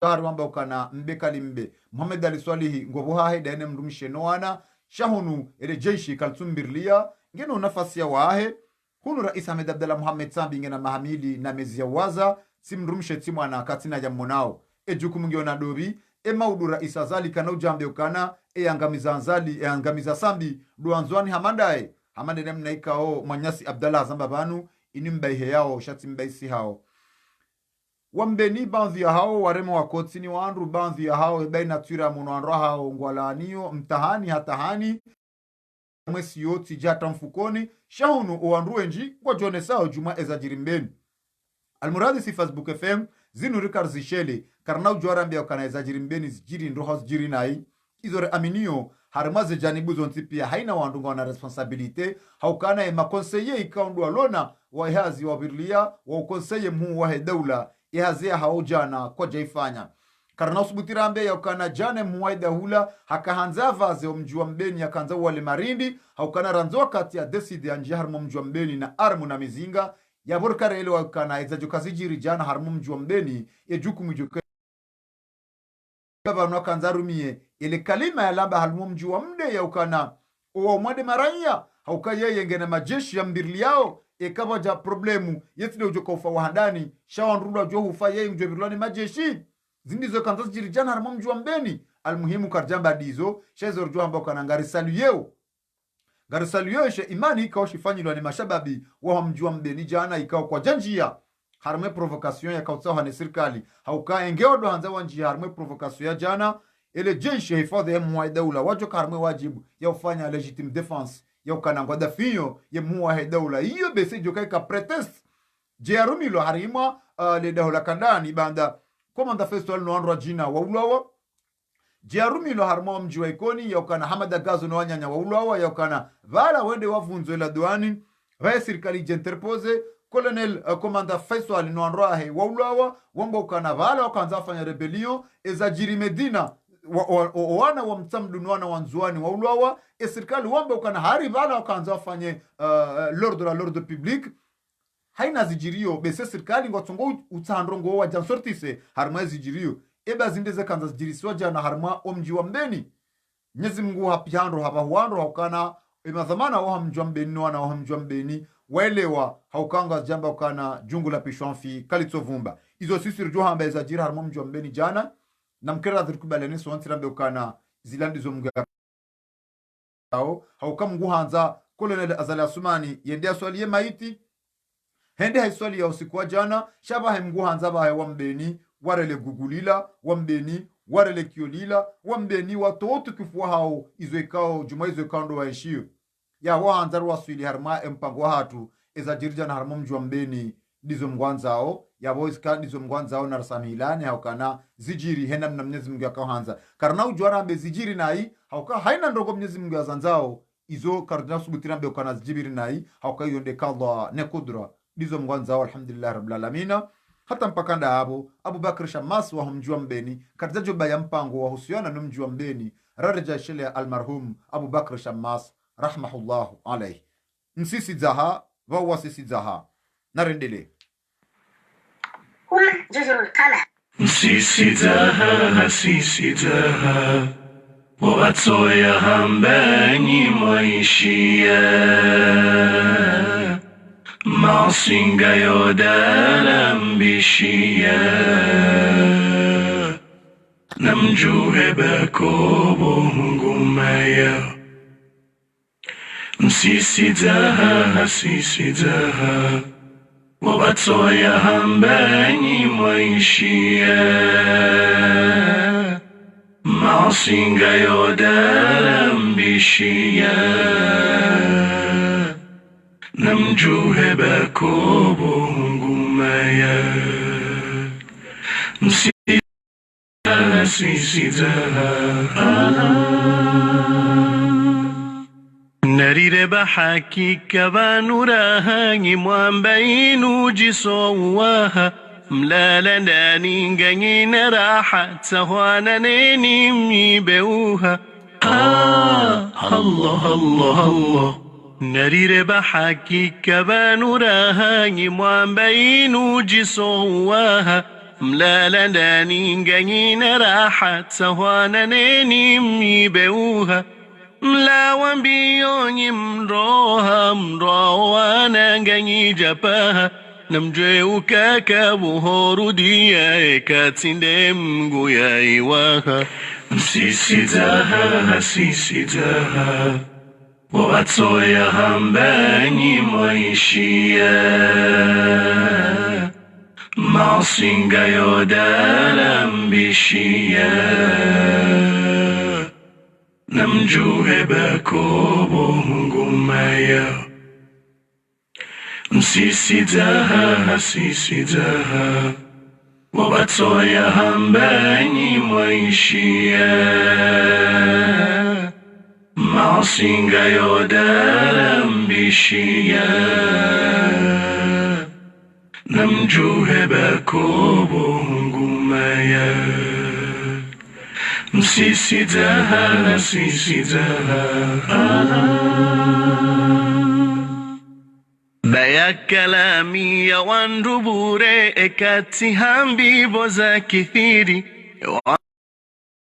C: harima ambao kana mbekali mbe Muhammad Ali Swalihi ngobo hahe daene mrumishe noana shahunu ele jeshi kaltumbirlia ngeno nafasi ya wahe hunu rais Ahmed Abdalla Mohamed Sambi ngena mahamili na mezi ya waza simrumishe timu ana katina ya monao ejuku mungiona dobi maudu rais azali kana ujambe ukana angamiza anzali angamiza Sambi duanzwani hamande nemna ikao Manyasi Abdalla zamba banu inimbaihe yao shati mbaisi hao wambeni baadhi ya hao waremo wakotini waandu baadhi ya hao baina twira munoanro hao ngwalanio mtahani hatahani mwesi yoti jata mfukoni shahunu uandu enji kwa jone sao juma ezajiri mbeni almuradi si Facebook FM zinu rikar zishele karnau juara mbia kana ezajiri mbeni zijiri nroha zijiri nai izore aminio harimaze janibu zonti pia haina wandunga wana responsabilite haukana ema konseye ikaundu alona wa ihazi wa birlia wa ukonseye muu wa daula ihazia haujana kwa jaifanya karna usubutira ambe ya ukana jane muwaida hula hakahanza vaze wa mjua mbeni ya kanza wale marindi haukana ranzoa kati ya desidi ya njia harmu mjua mbeni na armu na mizinga ya borkare ile wa ukana izajukazijiri jana harmu mjua mbeni ya juku mjuke baba kanzarumie ile kalima ya lamba halmu mjua mde ya ukana uwa umade maranya hauka yeye ngene majeshi ya mbirli yao ekaba ja problemu yetide ujoka ufa wahandani shawan ruda jo ufa yeye mjua birlani majeshi zindizo kanzas jirijana harmu mjua mbeni almuhimu karjamba dizo shezo rujua ambao kana ngari saluyeo she imani ikao shifanyilwa ni mashababi wa mjua mbeni jana ikao kwa janjia harme provocation ya kautsawa hane sirikali hauka engeo do hanza wanji harme provocation ya jana ele jeshi hifadhi ya muwa daula wajoka harme wajibu ya ufanya legitime defense ya ukanangwa dafinyo ya muwa daula iyo bese joka ika pretest je arumilo harima le daula kandani banda komanda festival no andra jina wa ulawa je arumilo harma mji wa ikoni ya ukana hamada gazo no wanyanya wa ulawa ya ukana vala wende wavunzo ila duani vaya sirikali jenterpose Colonel Komanda Faisal no anroahe waulawa wamba ukana vala wakanza afanya rebellion ezajiri Medina wana wa mtamdu wana wanzuani waulawa serikali wamba ukana hari vala wakanza afanye l'ordre public haina zijirio bese serikali ngotongo utandrongo wa jansortise harma zijirio eba zindeze kanza zijirisiwa jana harma omji wa mbeni Mwenyezi Mungu hapihandro habahuandro haukana emadhamana wa mji wa mbeni wana wa mji wa mbeni waelewa haukanga jamba ukana jungu la pishwanfi kalitovumba izo sisi rjo hamba ezajira harma mji wa mbeni jana na mkera dhirikubalene so antirambe ukana zilandi zo mungu haukam mungu hanza Colonel Azali Asumani yendea swali ye maiti hende haiswali ya usiku wa jana shaba mungu hanza bahe wa mbeni warele gugulila wa mbeni warele kiolila wa mbeni watoto kifua hao izoekao juma izoekao ndo waishio ya wahanzaru waswili harma mpango hatu ezajirija na harma mji wa mbeni dizo mgwanzao ya boizka dizo mgwanzao na rasamilani haukana zijiri hena mna Mwenyezi Mungu akahanza karna ujwara ambe zijiri nai hauka haina ndogo Mwenyezi Mungu azanzao izo kardina subutira ambe ukana zijibiri nai hauka yonde kalla ne kudra dizo mgwanzao alhamdulillah rabbil alamin hata mpakanda hapo Abu Bakr Shammas wa mji wa mbeni katizajo baya mpango wa husiana na mji wa mbeni rarja shele almarhum Abu Bakr Shammas rahmahullahu alayhi nsisi zaha wa sisi zaha narendele
B: جزر القمر sisitaha wawatoya hambani mwaishia masinga yodala mbishia namjuhe bakobo ngumaya sisitaha wawatoya hambani mwaishia masinga yodala mbishia namjuhe bakobo ngumaya narire bahakika banuraha ngimwambainu jisowaha mlala ndani nganyina raha tahwana neni mibeuha Allah Allah Allah narire bahakika banuraha ngimwambainu jisowaha mlala ndani nganyina raha tahwana neni mibeuha mla wambio nyimroha mroha nanganyi japaha namjwe ukaka buhoru diya ekatinde mgu ya iwaha sisitaha wawatoya hambani mwaishia masinga yodala mbishia namjuhe bakobo ngumaya sisitaha wawatoya hambani mwaishia masinga yodala mbishia namjuhe bakobo ngumaya sisitaha baya kalami ya wandubure ekati hambi boza kithiri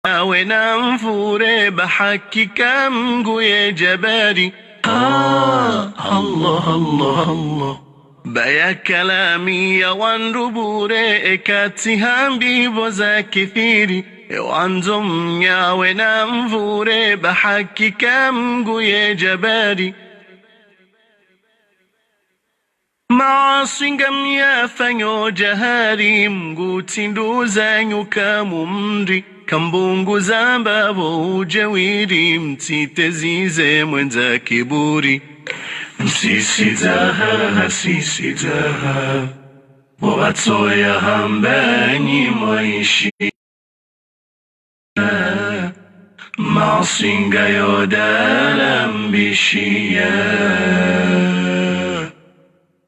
B: wawe na mfure bahakika mguye jabari Allah Allah Allah baya kalami ya wandubure ekati hambi boza kithiri wanzo mnyawe na mfure bahakika mguye jabari masinga myafanyo jahari mgutinduza nyuka mumri kambungu zambabo ujewiri mtitezize mwenza kiburi sisitaha wawatoya hambani mwaishi masinga yodala mbishia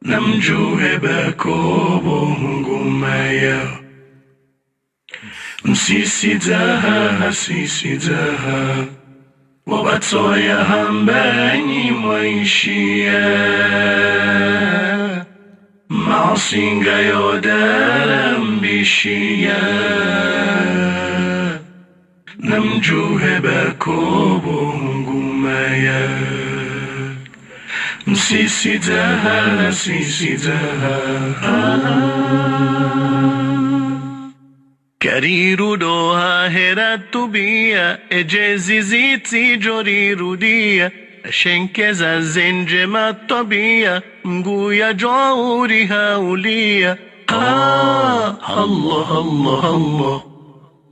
B: namjuhe bakobo ngumaya sisitaha wawatoya hambani mwaishia masinga yodala mbishia namjuhe bakobo ngumaya msisidaha kariru doha heratubia ejeziziti jorirudia shenkeza zenje matobia mguya jauri haulia Allah Allah Allah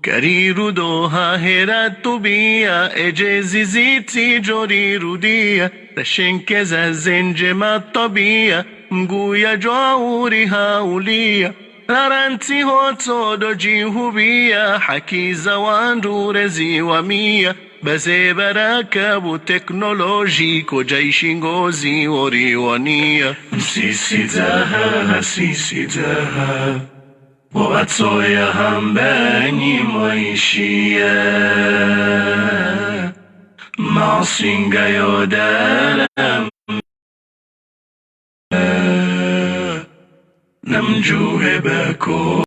B: kariru doha heratubia ejeziziti jorirudia shenkeza zenje matobia mguya jauri haulia Naranti hoto doji hubia hakiza wandure ziwamia Baze baraka bu teknoloji ko jaishi ngozi wariwania Msisidaha Wabatoya hambani maishia Masinga yodala namjuhe bako